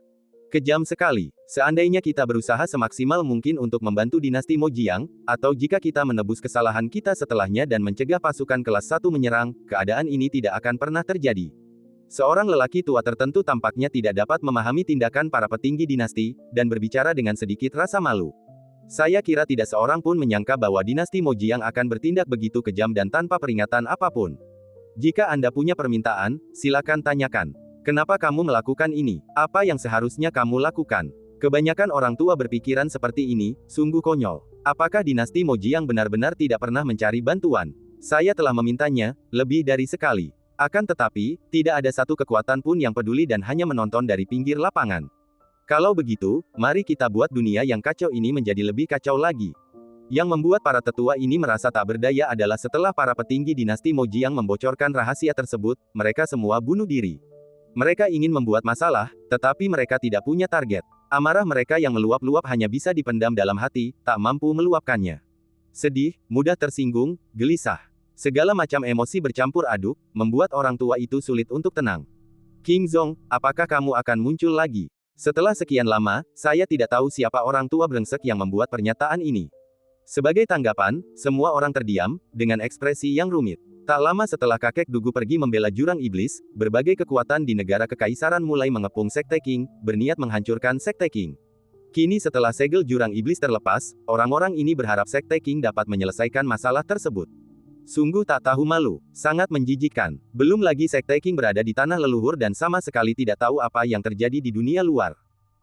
Kejam sekali. Seandainya kita berusaha semaksimal mungkin untuk membantu dinasti Mojiang, atau jika kita menebus kesalahan kita setelahnya dan mencegah pasukan kelas 1 menyerang, keadaan ini tidak akan pernah terjadi. Seorang lelaki tua tertentu tampaknya tidak dapat memahami tindakan para petinggi dinasti, dan berbicara dengan sedikit rasa malu. Saya kira tidak seorang pun menyangka bahwa dinasti Mojiang akan bertindak begitu kejam dan tanpa peringatan apapun. Jika Anda punya permintaan, silakan tanyakan. Kenapa kamu melakukan ini? Apa yang seharusnya kamu lakukan? Kebanyakan orang tua berpikiran seperti ini, sungguh konyol. Apakah dinasti Mojiang benar-benar tidak pernah mencari bantuan? Saya telah memintanya, lebih dari sekali. Akan tetapi, tidak ada satu kekuatan pun yang peduli dan hanya menonton dari pinggir lapangan. Kalau begitu, mari kita buat dunia yang kacau ini menjadi lebih kacau lagi. Yang membuat para tetua ini merasa tak berdaya adalah setelah para petinggi dinasti Mojiang membocorkan rahasia tersebut, mereka semua bunuh diri. Mereka ingin membuat masalah, tetapi mereka tidak punya target. Amarah mereka yang meluap-luap hanya bisa dipendam dalam hati, tak mampu meluapkannya. Sedih, mudah tersinggung, gelisah. Segala macam emosi bercampur aduk, membuat orang tua itu sulit untuk tenang. King Zong, apakah kamu akan muncul lagi? Setelah sekian lama, saya tidak tahu siapa orang tua brengsek yang membuat pernyataan ini. Sebagai tanggapan, semua orang terdiam, dengan ekspresi yang rumit. Tak lama setelah kakek Dugu pergi membela jurang iblis, berbagai kekuatan di negara kekaisaran mulai mengepung Sekte King, berniat menghancurkan Sekte King. Kini setelah segel jurang iblis terlepas, orang-orang ini berharap Sekte King dapat menyelesaikan masalah tersebut. Sungguh tak tahu malu, sangat menjijikkan. Belum lagi Sekte King berada di tanah leluhur dan sama sekali tidak tahu apa yang terjadi di dunia luar.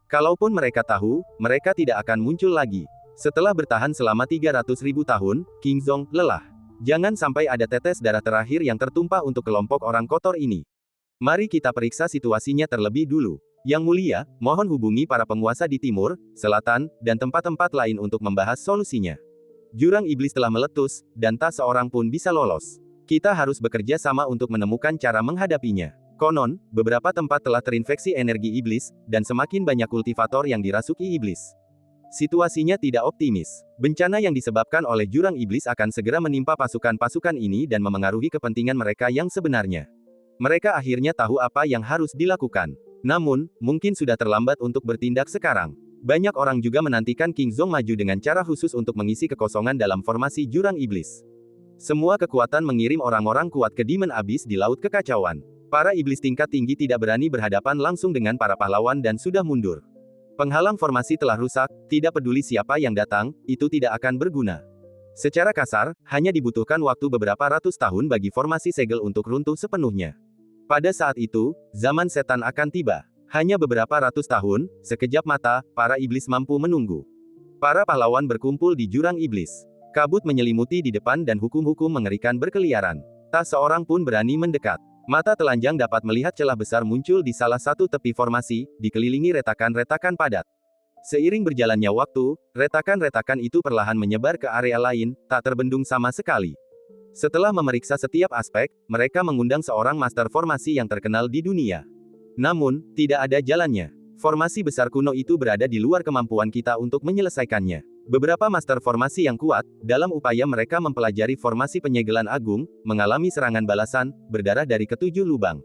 Kalaupun mereka tahu, mereka tidak akan muncul lagi. Setelah bertahan selama 300.000 tahun, King Zong lelah. Jangan sampai ada tetes darah terakhir yang tertumpah untuk kelompok orang kotor ini. Mari kita periksa situasinya terlebih dulu. Yang mulia, mohon hubungi para penguasa di timur, selatan, dan tempat-tempat lain untuk membahas solusinya. Jurang iblis telah meletus, dan tak seorang pun bisa lolos. Kita harus bekerja sama untuk menemukan cara menghadapinya. Konon, beberapa tempat telah terinfeksi energi iblis, dan semakin banyak kultivator yang dirasuki iblis. Situasinya tidak optimis. Bencana yang disebabkan oleh jurang iblis akan segera menimpa pasukan-pasukan ini dan memengaruhi kepentingan mereka yang sebenarnya. Mereka akhirnya tahu apa yang harus dilakukan. Namun, mungkin sudah terlambat untuk bertindak sekarang. Banyak orang juga menantikan King Zong maju dengan cara khusus untuk mengisi kekosongan dalam formasi jurang iblis. Semua kekuatan mengirim orang-orang kuat ke Demon Abyss di Laut Kekacauan. Para iblis tingkat tinggi tidak berani berhadapan langsung dengan para pahlawan dan sudah mundur. Penghalang formasi telah rusak, tidak peduli siapa yang datang, itu tidak akan berguna. Secara kasar, hanya dibutuhkan waktu beberapa ratus tahun bagi formasi segel untuk runtuh sepenuhnya. Pada saat itu, zaman setan akan tiba. Hanya beberapa ratus tahun, sekejap mata, para iblis mampu menunggu. Para pahlawan berkumpul di jurang iblis. Kabut menyelimuti di depan dan hukum-hukum mengerikan berkeliaran. Tak seorang pun berani mendekat. Mata telanjang dapat melihat celah besar muncul di salah satu tepi formasi, dikelilingi retakan-retakan padat. Seiring berjalannya waktu, retakan-retakan itu perlahan menyebar ke area lain, tak terbendung sama sekali. Setelah memeriksa setiap aspek, mereka mengundang seorang master formasi yang terkenal di dunia. Namun, tidak ada jalannya. Formasi besar kuno itu berada di luar kemampuan kita untuk menyelesaikannya. Beberapa master formasi yang kuat, dalam upaya mereka mempelajari formasi penyegelan agung, mengalami serangan balasan, berdarah dari ketujuh lubang.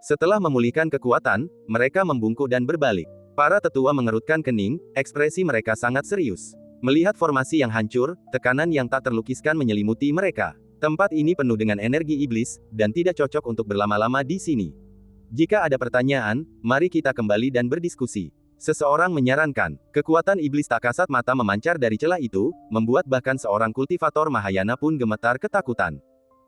Setelah memulihkan kekuatan, mereka membungkuk dan berbalik. Para tetua mengerutkan kening, ekspresi mereka sangat serius. Melihat formasi yang hancur, tekanan yang tak terlukiskan menyelimuti mereka. Tempat ini penuh dengan energi iblis, dan tidak cocok untuk berlama-lama di sini. Jika ada pertanyaan, mari kita kembali dan berdiskusi. Seseorang menyarankan, kekuatan iblis tak kasat mata memancar dari celah itu, membuat bahkan seorang kultivator Mahayana pun gemetar ketakutan.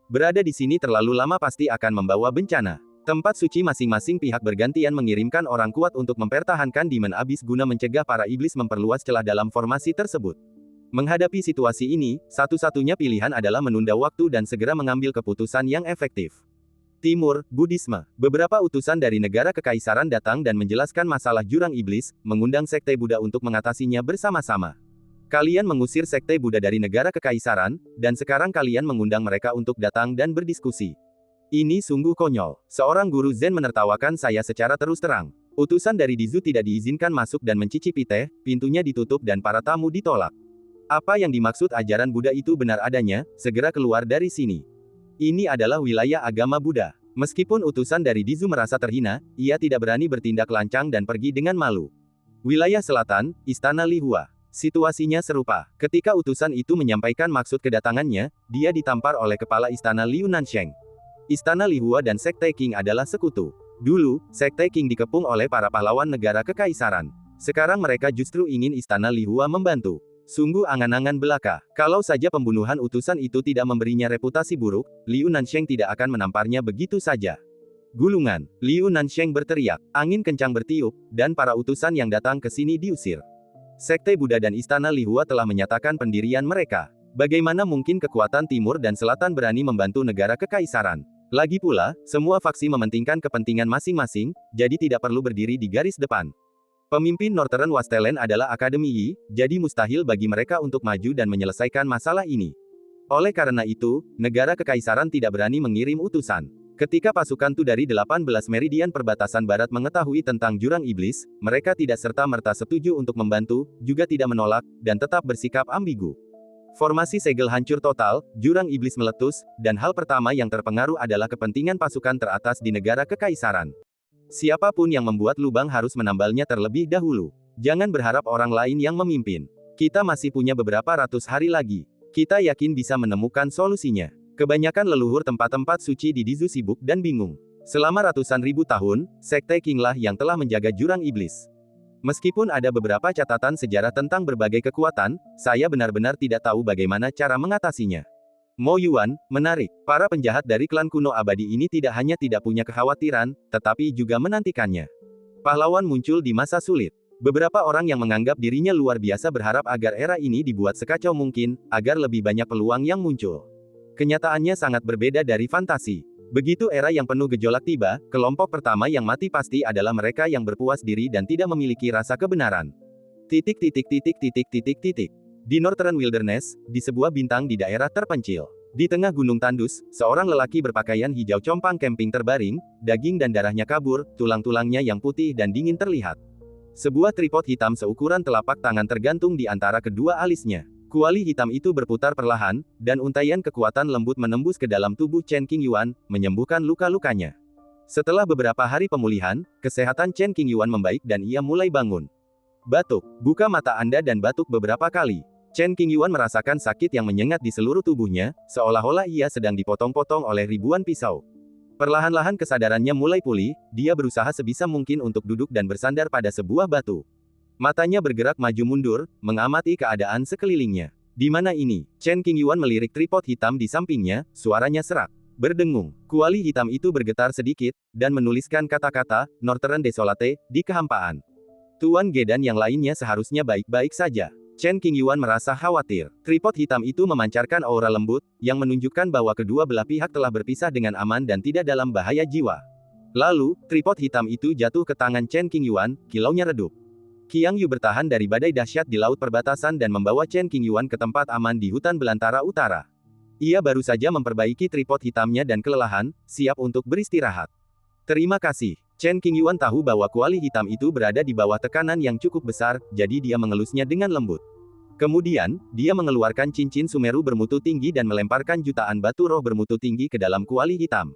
Berada di sini terlalu lama pasti akan membawa bencana. Tempat suci masing-masing pihak bergantian mengirimkan orang kuat untuk mempertahankan Demon Abyss guna mencegah para iblis memperluas celah dalam formasi tersebut. Menghadapi situasi ini, satu-satunya pilihan adalah menunda waktu dan segera mengambil keputusan yang efektif. Timur, Buddhisme. Beberapa utusan dari negara kekaisaran datang dan menjelaskan masalah jurang iblis, mengundang sekte Buddha untuk mengatasinya bersama-sama. Kalian mengusir sekte Buddha dari negara kekaisaran, dan sekarang kalian mengundang mereka untuk datang dan berdiskusi. Ini sungguh konyol. Seorang guru Zen menertawakan saya secara terus terang. Utusan dari Dizu tidak diizinkan masuk dan mencicipi teh, pintunya ditutup dan para tamu ditolak. Apa yang dimaksud ajaran Buddha itu benar adanya, segera keluar dari sini. Ini adalah wilayah agama Buddha. Meskipun utusan dari Dizu merasa terhina, ia tidak berani bertindak lancang dan pergi dengan malu. Wilayah selatan, Istana Lihua. Situasinya serupa. Ketika utusan itu menyampaikan maksud kedatangannya, dia ditampar oleh kepala istana Liu Nansheng. Istana Lihua dan Sekte Qing adalah sekutu. Dulu, Sekte Qing dikepung oleh para pahlawan negara kekaisaran. Sekarang mereka justru ingin Istana Lihua membantu. Sungguh angan-angan belaka. Kalau saja pembunuhan utusan itu tidak memberinya reputasi buruk, Liu Nansheng tidak akan menamparnya begitu saja. Gulungan. Liu Nansheng berteriak. Angin kencang bertiup, dan para utusan yang datang ke sini diusir. Sekte Buddha dan Istana Lihua telah menyatakan pendirian mereka. Bagaimana mungkin kekuatan timur dan selatan berani membantu negara kekaisaran? Lagi pula, semua faksi mementingkan kepentingan masing-masing, jadi tidak perlu berdiri di garis depan. Pemimpin Northern Wastland adalah Akademi Yi, jadi mustahil bagi mereka untuk maju dan menyelesaikan masalah ini. Oleh karena itu, negara kekaisaran tidak berani mengirim utusan. Ketika pasukan Tu dari 18 meridian perbatasan barat mengetahui tentang jurang iblis, mereka tidak serta-merta setuju untuk membantu, juga tidak menolak, dan tetap bersikap ambigu. Formasi segel hancur total, jurang iblis meletus, dan hal pertama yang terpengaruh adalah kepentingan pasukan teratas di negara kekaisaran. Siapapun yang membuat lubang harus menambalnya terlebih dahulu. Jangan berharap orang lain yang memimpin. Kita masih punya beberapa ratus hari lagi. Kita yakin bisa menemukan solusinya. Kebanyakan leluhur tempat-tempat suci di Dizu sibuk dan bingung. Selama ratusan ribu tahun, Sekte Qing lah yang telah menjaga jurang iblis. Meskipun ada beberapa catatan sejarah tentang berbagai kekuatan, saya benar-benar tidak tahu bagaimana cara mengatasinya. Mo Yuan, menarik. Para penjahat dari klan kuno abadi ini tidak hanya tidak punya kekhawatiran, tetapi juga menantikannya. Pahlawan muncul di masa sulit. Beberapa orang yang menganggap dirinya luar biasa berharap agar era ini dibuat sekacau mungkin, agar lebih banyak peluang yang muncul. Kenyataannya sangat berbeda dari fantasi. Begitu era yang penuh gejolak tiba, kelompok pertama yang mati pasti adalah mereka yang berpuas diri dan tidak memiliki rasa kebenaran. Di Northern Wilderness, di sebuah bintang di daerah terpencil. Di tengah gunung tandus, seorang lelaki berpakaian hijau compang camping terbaring, daging dan darahnya kabur, tulang-tulangnya yang putih dan dingin terlihat. Sebuah tripod hitam seukuran telapak tangan tergantung di antara kedua alisnya. Kuali hitam itu berputar perlahan, dan untaian kekuatan lembut menembus ke dalam tubuh Chen Qingyuan, menyembuhkan luka-lukanya. Setelah beberapa hari pemulihan, kesehatan Chen Qingyuan membaik dan ia mulai bangun. Batuk. Buka mata Anda dan batuk beberapa kali. Chen Qingyuan merasakan sakit yang menyengat di seluruh tubuhnya, seolah-olah ia sedang dipotong-potong oleh ribuan pisau. Perlahan-lahan kesadarannya mulai pulih, dia berusaha sebisa mungkin untuk duduk dan bersandar pada sebuah batu. Matanya bergerak maju mundur, mengamati keadaan sekelilingnya. Di mana ini? Chen Qingyuan melirik tripod hitam di sampingnya, suaranya serak. Berdengung. Kuali hitam itu bergetar sedikit, dan menuliskan kata-kata, Northern Desolate, di kehampaan. Tuan Ge dan yang lainnya seharusnya baik-baik saja. Chen Qingyuan merasa khawatir. Tripod hitam itu memancarkan aura lembut, yang menunjukkan bahwa kedua belah pihak telah berpisah dengan aman dan tidak dalam bahaya jiwa. Lalu, tripod hitam itu jatuh ke tangan Chen Qingyuan, kilaunya redup. Qiang Yu bertahan dari badai dahsyat di laut perbatasan dan membawa Chen Qingyuan ke tempat aman di hutan belantara utara. Ia baru saja memperbaiki tripod hitamnya dan kelelahan, siap untuk beristirahat. Terima kasih. Chen Qingyuan tahu bahwa kuali hitam itu berada di bawah tekanan yang cukup besar, jadi dia mengelusnya dengan lembut. Kemudian, dia mengeluarkan cincin Sumeru bermutu tinggi dan melemparkan jutaan batu roh bermutu tinggi ke dalam kuali hitam.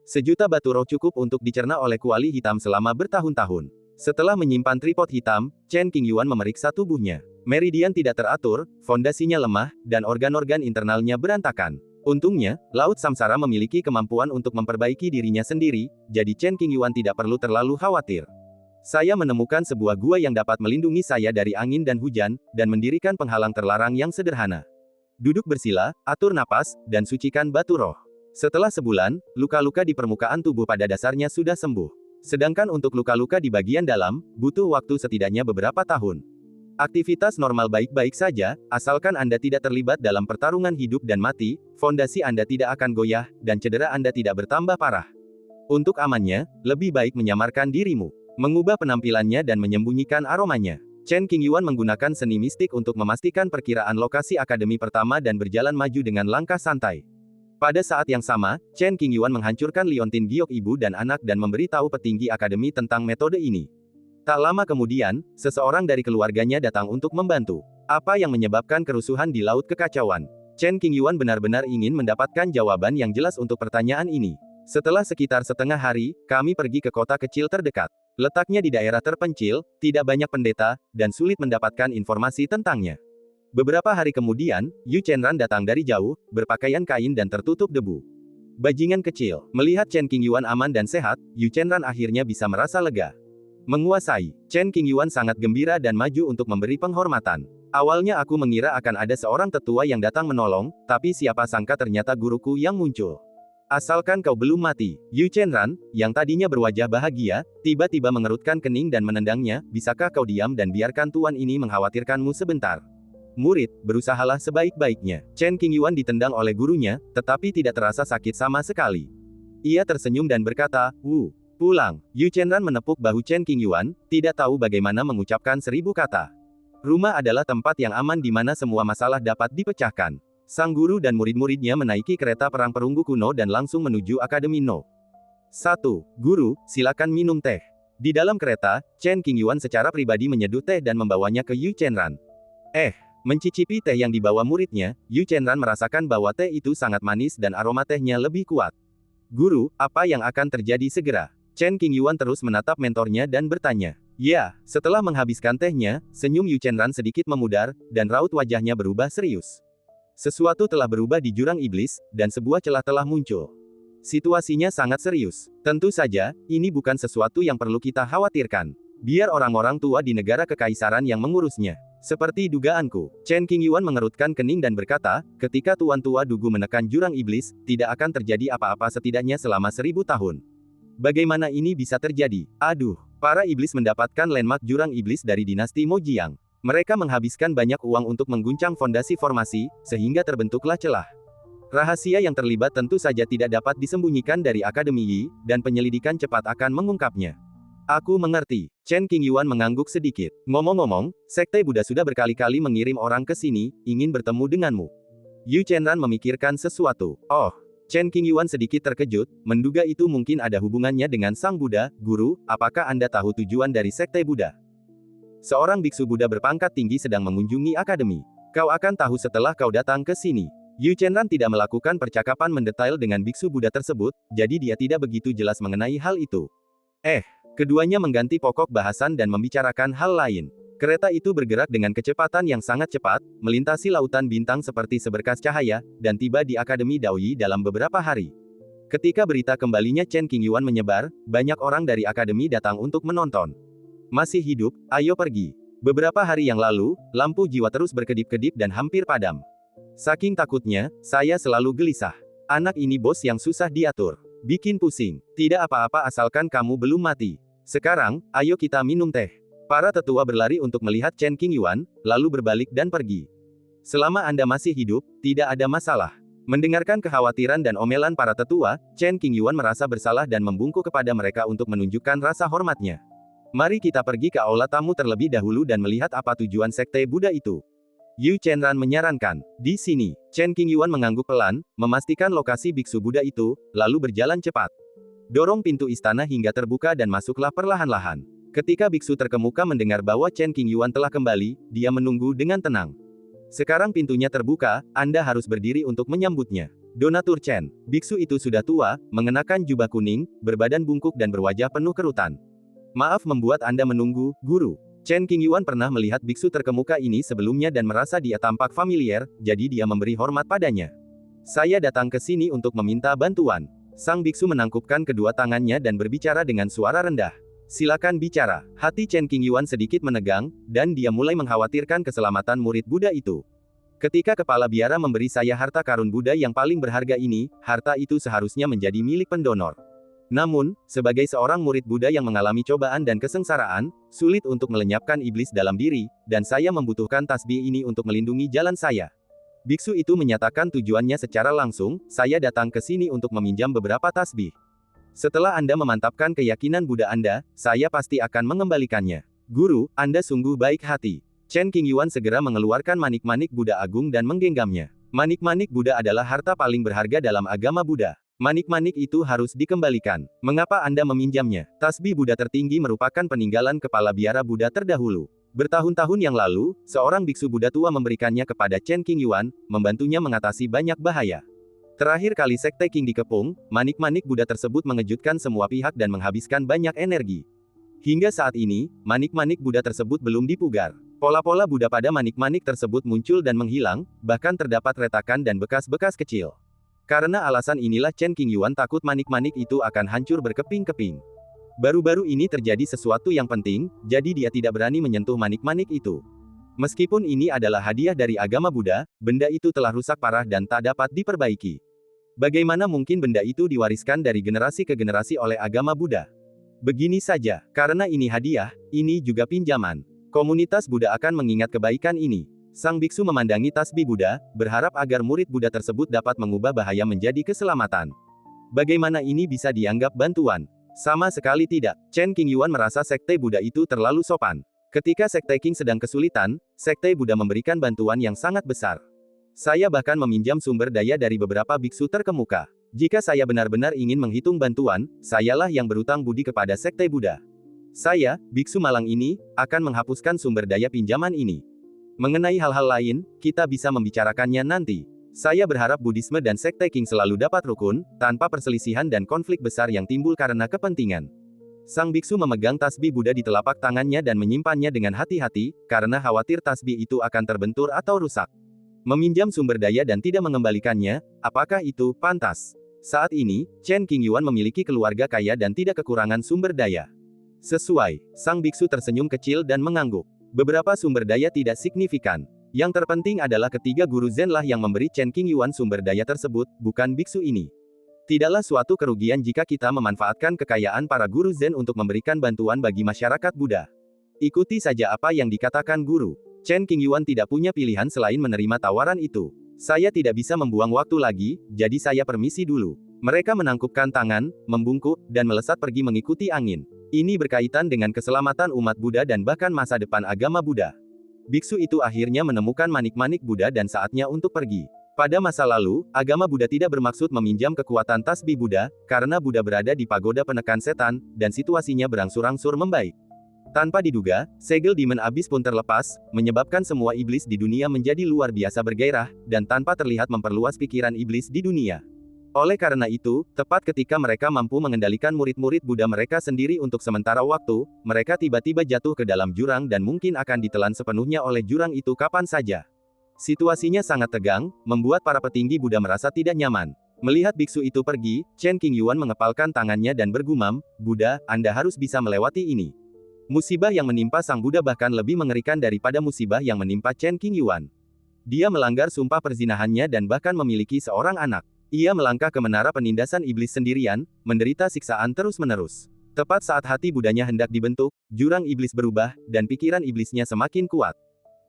Sejuta batu roh cukup untuk dicerna oleh kuali hitam selama bertahun-tahun. Setelah menyimpan tripod hitam, Chen Qingyuan memeriksa tubuhnya. Meridian tidak teratur, fondasinya lemah, dan organ-organ internalnya berantakan. Untungnya, Laut Samsara memiliki kemampuan untuk memperbaiki dirinya sendiri, jadi Chen Qingyuan tidak perlu terlalu khawatir. Saya menemukan sebuah gua yang dapat melindungi saya dari angin dan hujan, dan mendirikan penghalang terlarang yang sederhana. Duduk bersila, atur napas, dan sucikan batu roh. Setelah sebulan, luka-luka di permukaan tubuh pada dasarnya sudah sembuh. Sedangkan untuk luka-luka di bagian dalam, butuh waktu setidaknya beberapa tahun. Aktivitas normal baik-baik saja, asalkan Anda tidak terlibat dalam pertarungan hidup dan mati, fondasi Anda tidak akan goyah, dan cedera Anda tidak bertambah parah. Untuk amannya, lebih baik menyamarkan dirimu, mengubah penampilannya dan menyembunyikan aromanya. Chen Qingyuan menggunakan seni mistik untuk memastikan perkiraan lokasi akademi pertama dan berjalan maju dengan langkah santai. Pada saat yang sama, Chen Qingyuan menghancurkan liontin giok ibu dan anak dan memberitahu petinggi akademi tentang metode ini. Tak lama kemudian, seseorang dari keluarganya datang untuk membantu. Apa yang menyebabkan kerusuhan di Laut Kekacauan? Chen Qingyuan benar-benar ingin mendapatkan jawaban yang jelas untuk pertanyaan ini. Setelah sekitar setengah hari, kami pergi ke kota kecil terdekat. Letaknya di daerah terpencil, tidak banyak pendeta, dan sulit mendapatkan informasi tentangnya. Beberapa hari kemudian, Yu Chenran datang dari jauh, berpakaian kain dan tertutup debu. Bajingan kecil, melihat Chen Qingyuan aman dan sehat, Yu Chenran akhirnya bisa merasa lega. Menguasai, Chen Qingyuan sangat gembira dan maju untuk memberi penghormatan. Awalnya aku mengira akan ada seorang tetua yang datang menolong, tapi siapa sangka ternyata guruku yang muncul. Asalkan kau belum mati, Yu Chenran, yang tadinya berwajah bahagia, tiba-tiba mengerutkan kening dan menendangnya, bisakah kau diam dan biarkan tuan ini mengkhawatirkanmu sebentar? Murid, berusahalah sebaik-baiknya. Chen Qingyuan ditendang oleh gurunya, tetapi tidak terasa sakit sama sekali. Ia tersenyum dan berkata, pulang. Yu Chenran menepuk bahu Chen Qingyuan, tidak tahu bagaimana mengucapkan 1000 kata. Rumah adalah tempat yang aman di mana semua masalah dapat dipecahkan. Sang guru dan murid-muridnya menaiki kereta perang perunggu kuno dan langsung menuju Akademi No. 1. Guru, silakan minum teh. Di dalam kereta, Chen Qingyuan secara pribadi menyeduh teh dan membawanya ke Yu Chenran. Mencicipi teh yang dibawa muridnya, Yu Chenran merasakan bahwa teh itu sangat manis dan aroma tehnya lebih kuat. Guru, apa yang akan terjadi segera? Chen Qingyuan terus menatap mentornya dan bertanya. Ya, setelah menghabiskan tehnya, senyum Yu Chenran sedikit memudar, dan raut wajahnya berubah serius. Sesuatu telah berubah di jurang iblis, dan sebuah celah telah muncul. Situasinya sangat serius. Tentu saja, ini bukan sesuatu yang perlu kita khawatirkan. Biar orang-orang tua di negara kekaisaran yang mengurusnya. Seperti dugaanku, Chen Qingyuan mengerutkan kening dan berkata, ketika Tuan Tua Dugu menekan jurang iblis, tidak akan terjadi apa-apa setidaknya selama 1000 tahun. Bagaimana ini bisa terjadi? Aduh, para iblis mendapatkan landmark jurang iblis dari dinasti Mojiang. Mereka menghabiskan banyak uang untuk mengguncang fondasi formasi, sehingga terbentuklah celah. Rahasia yang terlibat tentu saja tidak dapat disembunyikan dari Akademi Yi, dan penyelidikan cepat akan mengungkapnya. Aku mengerti. Chen Qingyuan mengangguk sedikit. Ngomong-ngomong, Sekte Buddha sudah berkali-kali mengirim orang ke sini, ingin bertemu denganmu. Yu Chenran memikirkan sesuatu. Chen Qingyuan sedikit terkejut, menduga itu mungkin ada hubungannya dengan Sang Buddha. Guru, apakah Anda tahu tujuan dari Sekte Buddha? Seorang biksu Buddha berpangkat tinggi sedang mengunjungi akademi. Kau akan tahu setelah kau datang ke sini. Yu Chenran tidak melakukan percakapan mendetail dengan biksu Buddha tersebut, jadi dia tidak begitu jelas mengenai hal itu. Keduanya mengganti pokok bahasan dan membicarakan hal lain. Kereta itu bergerak dengan kecepatan yang sangat cepat, melintasi lautan bintang seperti seberkas cahaya, dan tiba di Akademi Daoyi dalam beberapa hari. Ketika berita kembalinya Chen Qingyuan menyebar, banyak orang dari akademi datang untuk menonton. Masih hidup, ayo pergi. Beberapa hari yang lalu, lampu jiwa terus berkedip-kedip dan hampir padam. Saking takutnya, saya selalu gelisah. Anak ini bos yang susah diatur. Bikin pusing. Tidak apa-apa asalkan kamu belum mati. Sekarang, ayo kita minum teh. Para tetua berlari untuk melihat Chen Qingyuan, lalu berbalik dan pergi. Selama Anda masih hidup, tidak ada masalah. Mendengarkan kekhawatiran dan omelan para tetua, Chen Qingyuan merasa bersalah dan membungkuk kepada mereka untuk menunjukkan rasa hormatnya. Mari kita pergi ke aula tamu terlebih dahulu dan melihat apa tujuan Sekte Buddha itu. Yu Chenran menyarankan. Di sini, Chen Qingyuan mengangguk pelan, memastikan lokasi biksu Buddha itu, lalu berjalan cepat. Dorong pintu istana hingga terbuka dan masuklah perlahan-lahan. Ketika biksu terkemuka mendengar bahwa Chen Qingyuan telah kembali, dia menunggu dengan tenang. Sekarang pintunya terbuka, Anda harus berdiri untuk menyambutnya. Donatur Chen. Biksu itu sudah tua, mengenakan jubah kuning, berbadan bungkuk dan berwajah penuh kerutan. Maaf membuat Anda menunggu, Guru. Chen Qingyuan pernah melihat biksu terkemuka ini sebelumnya dan merasa dia tampak familiar, jadi dia memberi hormat padanya. Saya datang ke sini untuk meminta bantuan. Sang biksu menangkupkan kedua tangannya dan berbicara dengan suara rendah. Silakan bicara. Hati Chen Qingyuan sedikit menegang, dan dia mulai mengkhawatirkan keselamatan murid Buddha itu. Ketika kepala biara memberi saya harta karun Buddha yang paling berharga ini, harta itu seharusnya menjadi milik pendonor. Namun, sebagai seorang murid Buddha yang mengalami cobaan dan kesengsaraan, sulit untuk melenyapkan iblis dalam diri, dan saya membutuhkan tasbih ini untuk melindungi jalan saya. Biksu itu menyatakan tujuannya secara langsung, saya datang ke sini untuk meminjam beberapa tasbih. Setelah Anda memantapkan keyakinan Buddha Anda, saya pasti akan mengembalikannya. Guru, Anda sungguh baik hati. Chen Qingyuan segera mengeluarkan manik-manik Buddha agung dan menggenggamnya. Manik-manik Buddha adalah harta paling berharga dalam agama Buddha. Manik-manik itu harus dikembalikan. Mengapa Anda meminjamnya? Tasbih Buddha tertinggi merupakan peninggalan kepala biara Buddha terdahulu. Bertahun-tahun yang lalu, seorang biksu Buddha tua memberikannya kepada Chen Qingyuan, membantunya mengatasi banyak bahaya. Terakhir kali Sekte Qing dikepung, manik-manik Buddha tersebut mengejutkan semua pihak dan menghabiskan banyak energi. Hingga saat ini, manik-manik Buddha tersebut belum dipugar. Pola-pola Buddha pada manik-manik tersebut muncul dan menghilang, bahkan terdapat retakan dan bekas-bekas kecil. Karena alasan inilah Chen Qingyuan takut manik-manik itu akan hancur berkeping-keping. Baru-baru ini terjadi sesuatu yang penting, jadi dia tidak berani menyentuh manik-manik itu. Meskipun ini adalah hadiah dari agama Buddha, benda itu telah rusak parah dan tak dapat diperbaiki. Bagaimana mungkin benda itu diwariskan dari generasi ke generasi oleh agama Buddha? Begini saja, karena ini hadiah, ini juga pinjaman. Komunitas Buddha akan mengingat kebaikan ini. Sang biksu memandangi tasbih Buddha, berharap agar murid Buddha tersebut dapat mengubah bahaya menjadi keselamatan. Bagaimana ini bisa dianggap bantuan? Sama sekali tidak. Chen Qingyuan merasa Sekte Buddha itu terlalu sopan. Ketika Sekte Qing sedang kesulitan, Sekte Buddha memberikan bantuan yang sangat besar. Saya bahkan meminjam sumber daya dari beberapa biksu terkemuka. Jika saya benar-benar ingin menghitung bantuan, sayalah yang berutang budi kepada Sekte Buddha. Saya, biksu malang ini, akan menghapuskan sumber daya pinjaman ini. Mengenai hal-hal lain, kita bisa membicarakannya nanti. Saya berharap Buddhisme dan Sekte Qing selalu dapat rukun, tanpa perselisihan dan konflik besar yang timbul karena kepentingan. Sang biksu memegang tasbih Buddha di telapak tangannya dan menyimpannya dengan hati-hati, karena khawatir tasbih itu akan terbentur atau rusak. Meminjam sumber daya dan tidak mengembalikannya, apakah itu pantas? Saat ini, Chen Qingyuan memiliki keluarga kaya dan tidak kekurangan sumber daya. Sesuai, sang biksu tersenyum kecil dan mengangguk. Beberapa sumber daya tidak signifikan. Yang terpenting adalah ketiga guru Zen lah yang memberi Chen Qingyuan sumber daya tersebut, bukan biksu ini. Tidaklah suatu kerugian jika kita memanfaatkan kekayaan para guru Zen untuk memberikan bantuan bagi masyarakat Buddha. Ikuti saja apa yang dikatakan guru. Chen Qingyuan tidak punya pilihan selain menerima tawaran itu. Saya tidak bisa membuang waktu lagi, jadi saya permisi dulu. Mereka menangkupkan tangan, membungkuk, dan melesat pergi mengikuti angin. Ini berkaitan dengan keselamatan umat Buddha dan bahkan masa depan agama Buddha. Biksu itu akhirnya menemukan manik-manik Buddha dan saatnya untuk pergi. Pada masa lalu, agama Buddha tidak bermaksud meminjam kekuatan tasbih Buddha, karena Buddha berada di pagoda penekan setan, dan situasinya berangsur-angsur membaik. Tanpa diduga, segel Demon Abyss pun terlepas, menyebabkan semua iblis di dunia menjadi luar biasa bergairah, dan tanpa terlihat memperluas pikiran iblis di dunia. Oleh karena itu, tepat ketika mereka mampu mengendalikan murid-murid Buddha mereka sendiri untuk sementara waktu, mereka tiba-tiba jatuh ke dalam jurang dan mungkin akan ditelan sepenuhnya oleh jurang itu kapan saja. Situasinya sangat tegang, membuat para petinggi Buddha merasa tidak nyaman. Melihat biksu itu pergi, Chen Qingyuan mengepalkan tangannya dan bergumam, Buddha, Anda harus bisa melewati ini. Musibah yang menimpa sang Buddha bahkan lebih mengerikan daripada musibah yang menimpa Chen Qingyuan. Dia melanggar sumpah perzinahannya dan bahkan memiliki seorang anak. Ia melangkah ke menara penindasan iblis sendirian, menderita siksaan terus-menerus. Tepat saat hati Buddhanya hendak dibentuk, jurang iblis berubah, dan pikiran iblisnya semakin kuat.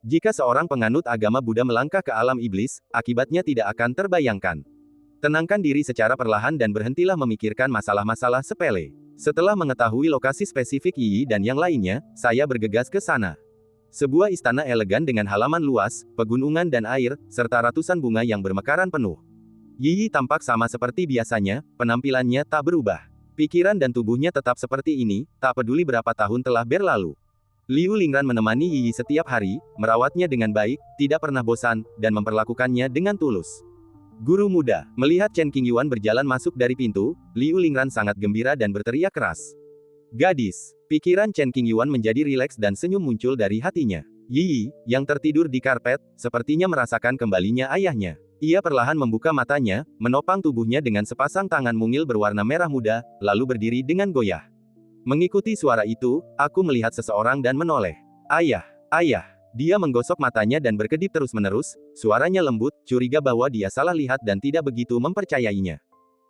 Jika seorang penganut agama Buddha melangkah ke alam iblis, akibatnya tidak akan terbayangkan. Tenangkan diri secara perlahan dan berhentilah memikirkan masalah-masalah sepele. Setelah mengetahui lokasi spesifik Yi dan yang lainnya, saya bergegas ke sana. Sebuah istana elegan dengan halaman luas, pegunungan dan air, serta ratusan bunga yang bermekaran penuh. Yi tampak sama seperti biasanya, penampilannya tak berubah. Pikiran dan tubuhnya tetap seperti ini, tak peduli berapa tahun telah berlalu. Liu Lingran menemani Yi setiap hari, merawatnya dengan baik, tidak pernah bosan, dan memperlakukannya dengan tulus. Guru muda, melihat Chen Qingyuan berjalan masuk dari pintu, Liu Lingran sangat gembira dan berteriak keras. Gadis. Pikiran Chen Qingyuan menjadi rileks dan senyum muncul dari hatinya. Yi, yang tertidur di karpet, sepertinya merasakan kembalinya ayahnya. Ia perlahan membuka matanya, menopang tubuhnya dengan sepasang tangan mungil berwarna merah muda, lalu berdiri dengan goyah. Mengikuti suara itu, aku melihat seseorang dan menoleh. Ayah, ayah. Dia menggosok matanya dan berkedip terus-menerus, suaranya lembut, curiga bahwa dia salah lihat dan tidak begitu mempercayainya.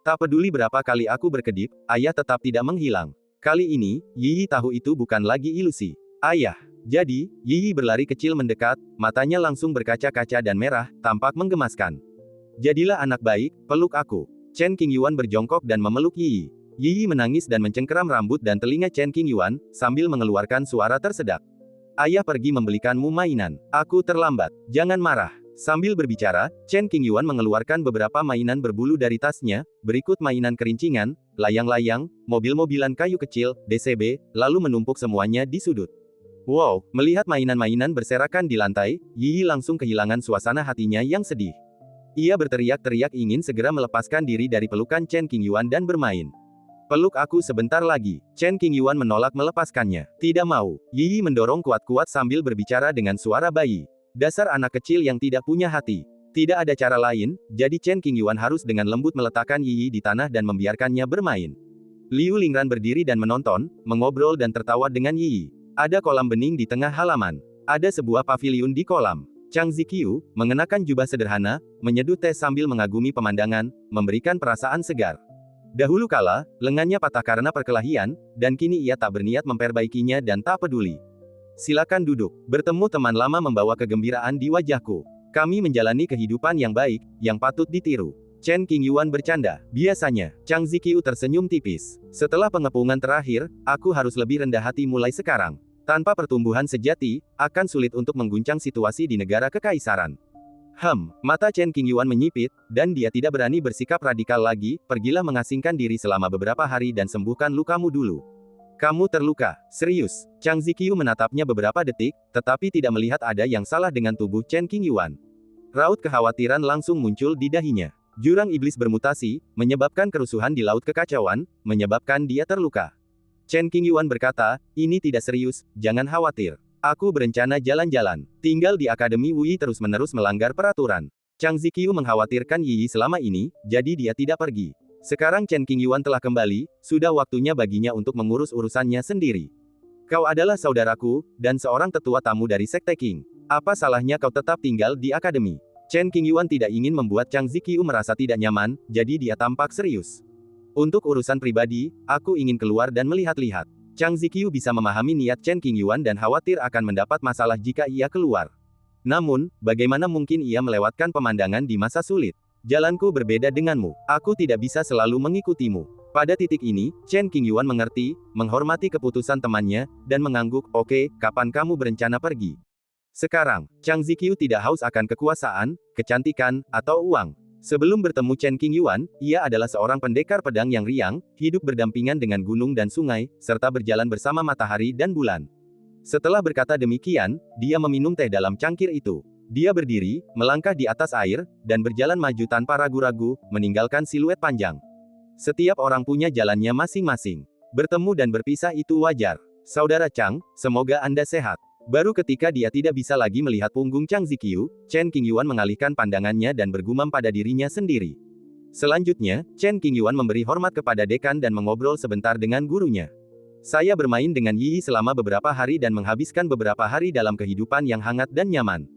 Tak peduli berapa kali aku berkedip, ayah tetap tidak menghilang. Kali ini, Yi tahu itu bukan lagi ilusi. Ayah. Jadi, Yi berlari kecil mendekat, matanya langsung berkaca-kaca dan merah, tampak menggemaskan. Jadilah anak baik, peluk aku. Chen Qingyuan berjongkok dan memeluk Yi. Yi menangis dan mencengkeram rambut dan telinga Chen Qingyuan, sambil mengeluarkan suara tersedak. Ayah pergi membelikanmu mainan. Aku terlambat. Jangan marah. Sambil berbicara, Chen Qingyuan mengeluarkan beberapa mainan berbulu dari tasnya, berikut mainan kerincingan, layang-layang, mobil-mobilan kayu kecil, DCB, lalu menumpuk semuanya di sudut. Wow, melihat mainan-mainan berserakan di lantai, Yi langsung kehilangan suasana hatinya yang sedih. Ia berteriak-teriak ingin segera melepaskan diri dari pelukan Chen Qingyuan dan bermain. Peluk aku sebentar lagi. Chen Qingyuan menolak melepaskannya. Tidak mau. Yi mendorong kuat-kuat sambil berbicara dengan suara bayi. Dasar anak kecil yang tidak punya hati. Tidak ada cara lain, jadi Chen Qingyuan harus dengan lembut meletakkan Yi di tanah dan membiarkannya bermain. Liu Lingran berdiri dan menonton, mengobrol dan tertawa dengan Yi. Ada kolam bening di tengah halaman. Ada sebuah paviliun di kolam. Chang Ziqiu, mengenakan jubah sederhana, menyeduh teh sambil mengagumi pemandangan, memberikan perasaan segar. Dahulu kala, lengannya patah karena perkelahian, dan kini ia tak berniat memperbaikinya dan tak peduli. Silakan duduk. Bertemu teman lama membawa kegembiraan di wajahku. Kami menjalani kehidupan yang baik, yang patut ditiru. Chen Qingyuan bercanda. Biasanya, Chang Ziqiu tersenyum tipis. Setelah pengepungan terakhir, aku harus lebih rendah hati mulai sekarang. Tanpa pertumbuhan sejati, akan sulit untuk mengguncang situasi di negara kekaisaran. Mata Chen Qingyuan menyipit, dan dia tidak berani bersikap radikal lagi, pergilah mengasingkan diri selama beberapa hari dan sembuhkan lukamu dulu. Kamu terluka, serius. Chang Ziqiu menatapnya beberapa detik, tetapi tidak melihat ada yang salah dengan tubuh Chen Qingyuan. Raut kekhawatiran langsung muncul di dahinya. Jurang iblis bermutasi, menyebabkan kerusuhan di laut kekacauan, menyebabkan dia terluka. Chen Qingyuan berkata, ini tidak serius, jangan khawatir. Aku berencana jalan-jalan. Tinggal di Akademi Wui terus-menerus melanggar peraturan. Chang Ziqiu mengkhawatirkan Yi selama ini, jadi dia tidak pergi. Sekarang Chen Qingyuan telah kembali, sudah waktunya baginya untuk mengurus urusannya sendiri. Kau adalah saudaraku, dan seorang tetua tamu dari Sekte Qing. Apa salahnya kau tetap tinggal di akademi? Chen Qingyuan tidak ingin membuat Chang Ziqiu merasa tidak nyaman, jadi dia tampak serius. Untuk urusan pribadi, aku ingin keluar dan melihat-lihat. Chang Ziqiu bisa memahami niat Chen Qingyuan dan khawatir akan mendapat masalah jika ia keluar. Namun, bagaimana mungkin ia melewatkan pemandangan di masa sulit? Jalanku berbeda denganmu. Aku tidak bisa selalu mengikutimu. Pada titik ini, Chen Qingyuan mengerti, menghormati keputusan temannya, dan mengangguk, oke, kapan kamu berencana pergi? Sekarang, Chang Ziqiu tidak haus akan kekuasaan, kecantikan, atau uang. Sebelum bertemu Chen Qingyuan, ia adalah seorang pendekar pedang yang riang, hidup berdampingan dengan gunung dan sungai, serta berjalan bersama matahari dan bulan. Setelah berkata demikian, dia meminum teh dalam cangkir itu. Dia berdiri, melangkah di atas air, dan berjalan maju tanpa ragu-ragu, meninggalkan siluet panjang. Setiap orang punya jalannya masing-masing. Bertemu dan berpisah itu wajar. Saudara Chang, semoga Anda sehat. Baru ketika dia tidak bisa lagi melihat punggung Chang Ziqiu, Chen Qingyuan mengalihkan pandangannya dan bergumam pada dirinya sendiri. Selanjutnya, Chen Qingyuan memberi hormat kepada dekan dan mengobrol sebentar dengan gurunya. Saya bermain dengan Yi selama beberapa hari dan menghabiskan beberapa hari dalam kehidupan yang hangat dan nyaman.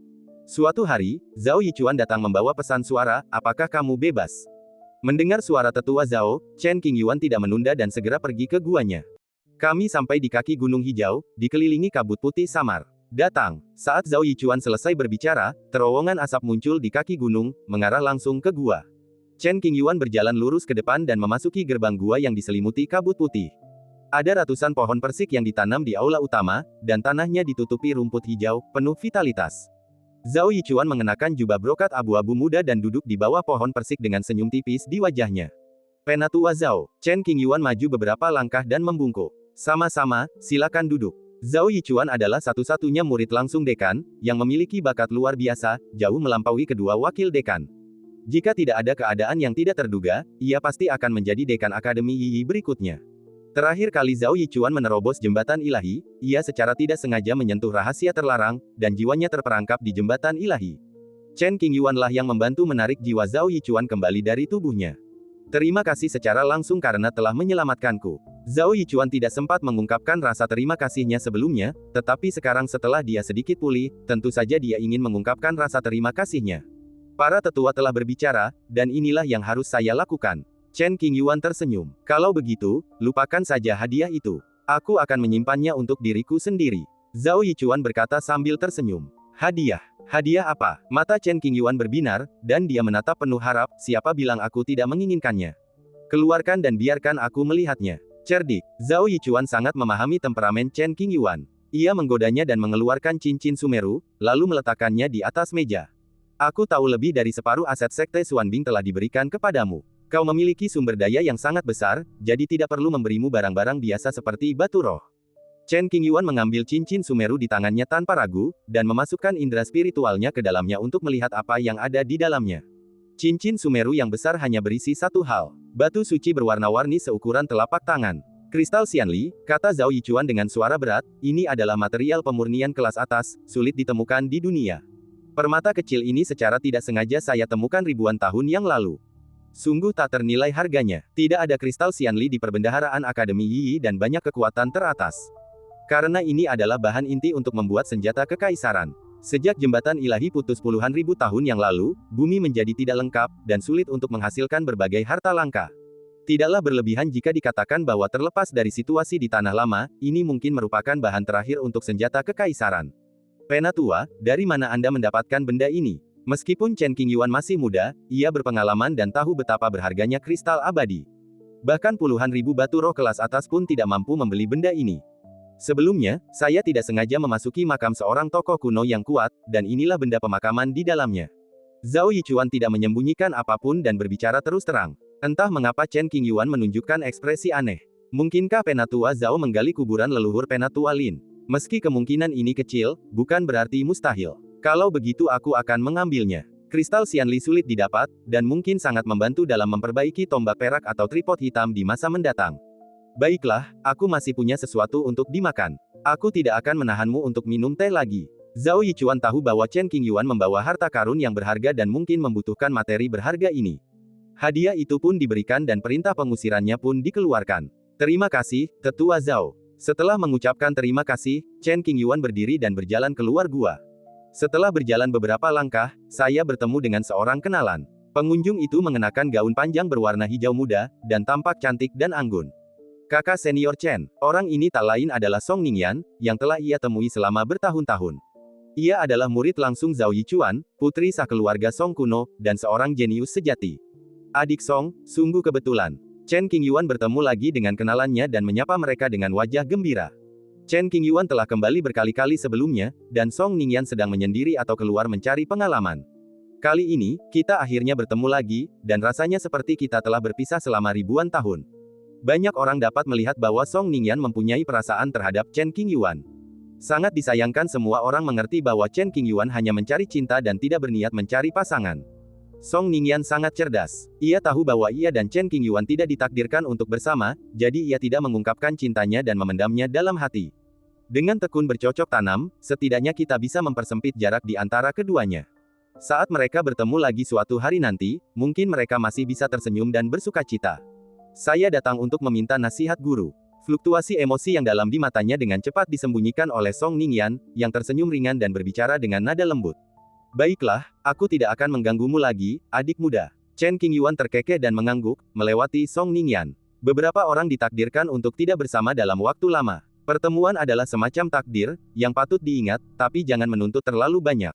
Suatu hari, Zhao Yichuan datang membawa pesan suara, apakah kamu bebas? Mendengar suara tetua Zhao, Chen Qingyuan tidak menunda dan segera pergi ke guanya. Kami sampai di kaki gunung hijau, dikelilingi kabut putih samar. Datang. Saat Zhao Yichuan selesai berbicara, terowongan asap muncul di kaki gunung, mengarah langsung ke gua. Chen Qingyuan berjalan lurus ke depan dan memasuki gerbang gua yang diselimuti kabut putih. Ada ratusan pohon persik yang ditanam di aula utama, dan tanahnya ditutupi rumput hijau, penuh vitalitas. Zhao Yichuan mengenakan jubah brokat abu-abu muda dan duduk di bawah pohon persik dengan senyum tipis di wajahnya. Penatua Zhao. Chen Qingyuan maju beberapa langkah dan membungkuk. Sama-sama, silakan duduk. Zhao Yichuan adalah satu-satunya murid langsung dekan, yang memiliki bakat luar biasa, jauh melampaui kedua wakil dekan. Jika tidak ada keadaan yang tidak terduga, ia pasti akan menjadi dekan Akademi Yi berikutnya. Terakhir kali Zhao Yichuan menerobos jembatan ilahi, ia secara tidak sengaja menyentuh rahasia terlarang, dan jiwanya terperangkap di jembatan ilahi. Chen Qingyuan lah yang membantu menarik jiwa Zhao Yichuan kembali dari tubuhnya. Terima kasih secara langsung karena telah menyelamatkanku. Zhao Yichuan tidak sempat mengungkapkan rasa terima kasihnya sebelumnya, tetapi sekarang setelah dia sedikit pulih, tentu saja dia ingin mengungkapkan rasa terima kasihnya. Para tetua telah berbicara, dan inilah yang harus saya lakukan. Chen Qingyuan tersenyum. Kalau begitu, lupakan saja hadiah itu. Aku akan menyimpannya untuk diriku sendiri. Zhao Yichuan berkata sambil tersenyum. Hadiah? Hadiah apa? Mata Chen Qingyuan berbinar, dan dia menatap penuh harap, siapa bilang aku tidak menginginkannya. Keluarkan dan biarkan aku melihatnya. Cerdik. Zhao Yichuan sangat memahami temperamen Chen Qingyuan. Ia menggodanya dan mengeluarkan cincin Sumeru, lalu meletakkannya di atas meja. Aku tahu lebih dari separuh aset Sekte Xuanbing telah diberikan kepadamu. Kau memiliki sumber daya yang sangat besar, jadi tidak perlu memberimu barang-barang biasa seperti batu roh. Chen Qingyuan mengambil cincin Sumeru di tangannya tanpa ragu, dan memasukkan indera spiritualnya ke dalamnya untuk melihat apa yang ada di dalamnya. Cincin Sumeru yang besar hanya berisi satu hal. Batu suci berwarna-warni seukuran telapak tangan. Kristal Xianli, kata Zhao Yichuan dengan suara berat, ini adalah material pemurnian kelas atas, sulit ditemukan di dunia. Permata kecil ini secara tidak sengaja saya temukan ribuan tahun yang lalu. Sungguh tak ternilai harganya. Tidak ada kristal Xianli di perbendaharaan Akademi Yi dan banyak kekuatan teratas. Karena ini adalah bahan inti untuk membuat senjata kekaisaran. Sejak jembatan ilahi putus puluhan ribu tahun yang lalu, bumi menjadi tidak lengkap, dan sulit untuk menghasilkan berbagai harta langka. Tidaklah berlebihan jika dikatakan bahwa terlepas dari situasi di Tanah Lama, ini mungkin merupakan bahan terakhir untuk senjata kekaisaran. Penatua, dari mana Anda mendapatkan benda ini? Meskipun Chen Qingyuan masih muda, ia berpengalaman dan tahu betapa berharganya kristal abadi. Bahkan puluhan ribu batu roh kelas atas pun tidak mampu membeli benda ini. Sebelumnya, saya tidak sengaja memasuki makam seorang tokoh kuno yang kuat, dan inilah benda pemakaman di dalamnya. Zhao Yichuan tidak menyembunyikan apapun dan berbicara terus terang. Entah mengapa Chen Qingyuan menunjukkan ekspresi aneh. Mungkinkah Penatua Zhao menggali kuburan leluhur Penatua Lin? Meski kemungkinan ini kecil, bukan berarti mustahil. Kalau begitu aku akan mengambilnya. Kristal Xianli sulit didapat, dan mungkin sangat membantu dalam memperbaiki tombak perak atau tripod hitam di masa mendatang. Baiklah, aku masih punya sesuatu untuk dimakan. Aku tidak akan menahanmu untuk minum teh lagi. Zhao Yichuan tahu bahwa Chen Qingyuan membawa harta karun yang berharga dan mungkin membutuhkan materi berharga ini. Hadiah itu pun diberikan dan perintah pengusirannya pun dikeluarkan. Terima kasih, Tetua Zhao. Setelah mengucapkan terima kasih, Chen Qingyuan berdiri dan berjalan keluar gua. Setelah berjalan beberapa langkah, saya bertemu dengan seorang kenalan. Pengunjung itu mengenakan gaun panjang berwarna hijau muda, dan tampak cantik dan anggun. Kakak senior Chen, orang ini tak lain adalah Song Ningyan, yang telah ia temui selama bertahun-tahun. Ia adalah murid langsung Zhao Yichuan, putri sah keluarga Song kuno, dan seorang jenius sejati. Adik Song, sungguh kebetulan. Chen Qingyuan bertemu lagi dengan kenalannya dan menyapa mereka dengan wajah gembira. Chen Qingyuan telah kembali berkali-kali sebelumnya, dan Song Ningyan sedang menyendiri atau keluar mencari pengalaman. Kali ini, kita akhirnya bertemu lagi, dan rasanya seperti kita telah berpisah selama ribuan tahun. Banyak orang dapat melihat bahwa Song Ningyan mempunyai perasaan terhadap Chen Qingyuan. Sangat disayangkan semua orang mengerti bahwa Chen Qingyuan hanya mencari cinta dan tidak berniat mencari pasangan. Song Ningyan sangat cerdas. Ia tahu bahwa ia dan Chen Qingyuan tidak ditakdirkan untuk bersama, jadi ia tidak mengungkapkan cintanya dan memendamnya dalam hati. Dengan tekun bercocok tanam, setidaknya kita bisa mempersempit jarak di antara keduanya. Saat mereka bertemu lagi suatu hari nanti, mungkin mereka masih bisa tersenyum dan bersukacita. Saya datang untuk meminta nasihat guru. Fluktuasi emosi yang dalam di matanya dengan cepat disembunyikan oleh Song Ningyan, yang tersenyum ringan dan berbicara dengan nada lembut. Baiklah, aku tidak akan mengganggumu lagi, adik muda. Chen Qingyuan terkekeh dan mengangguk, melewati Song Ningyan. Beberapa orang ditakdirkan untuk tidak bersama dalam waktu lama. Pertemuan adalah semacam takdir, yang patut diingat, tapi jangan menuntut terlalu banyak.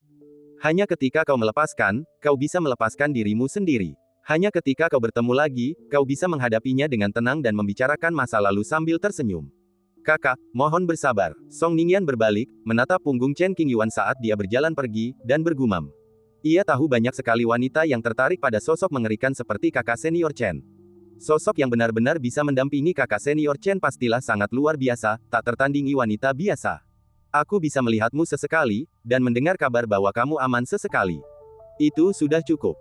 Hanya ketika kau melepaskan, kau bisa melepaskan dirimu sendiri. Hanya ketika kau bertemu lagi, kau bisa menghadapinya dengan tenang dan membicarakan masa lalu sambil tersenyum. Kakak, mohon bersabar. Song Ningyan berbalik, menatap punggung Chen Qingyuan saat dia berjalan pergi, dan bergumam. Ia tahu banyak sekali wanita yang tertarik pada sosok mengerikan seperti kakak senior Chen. Sosok yang benar-benar bisa mendampingi kakak senior Chen pastilah sangat luar biasa, tak tertandingi wanita biasa. Aku bisa melihatmu sesekali, dan mendengar kabar bahwa kamu aman sesekali. Itu sudah cukup.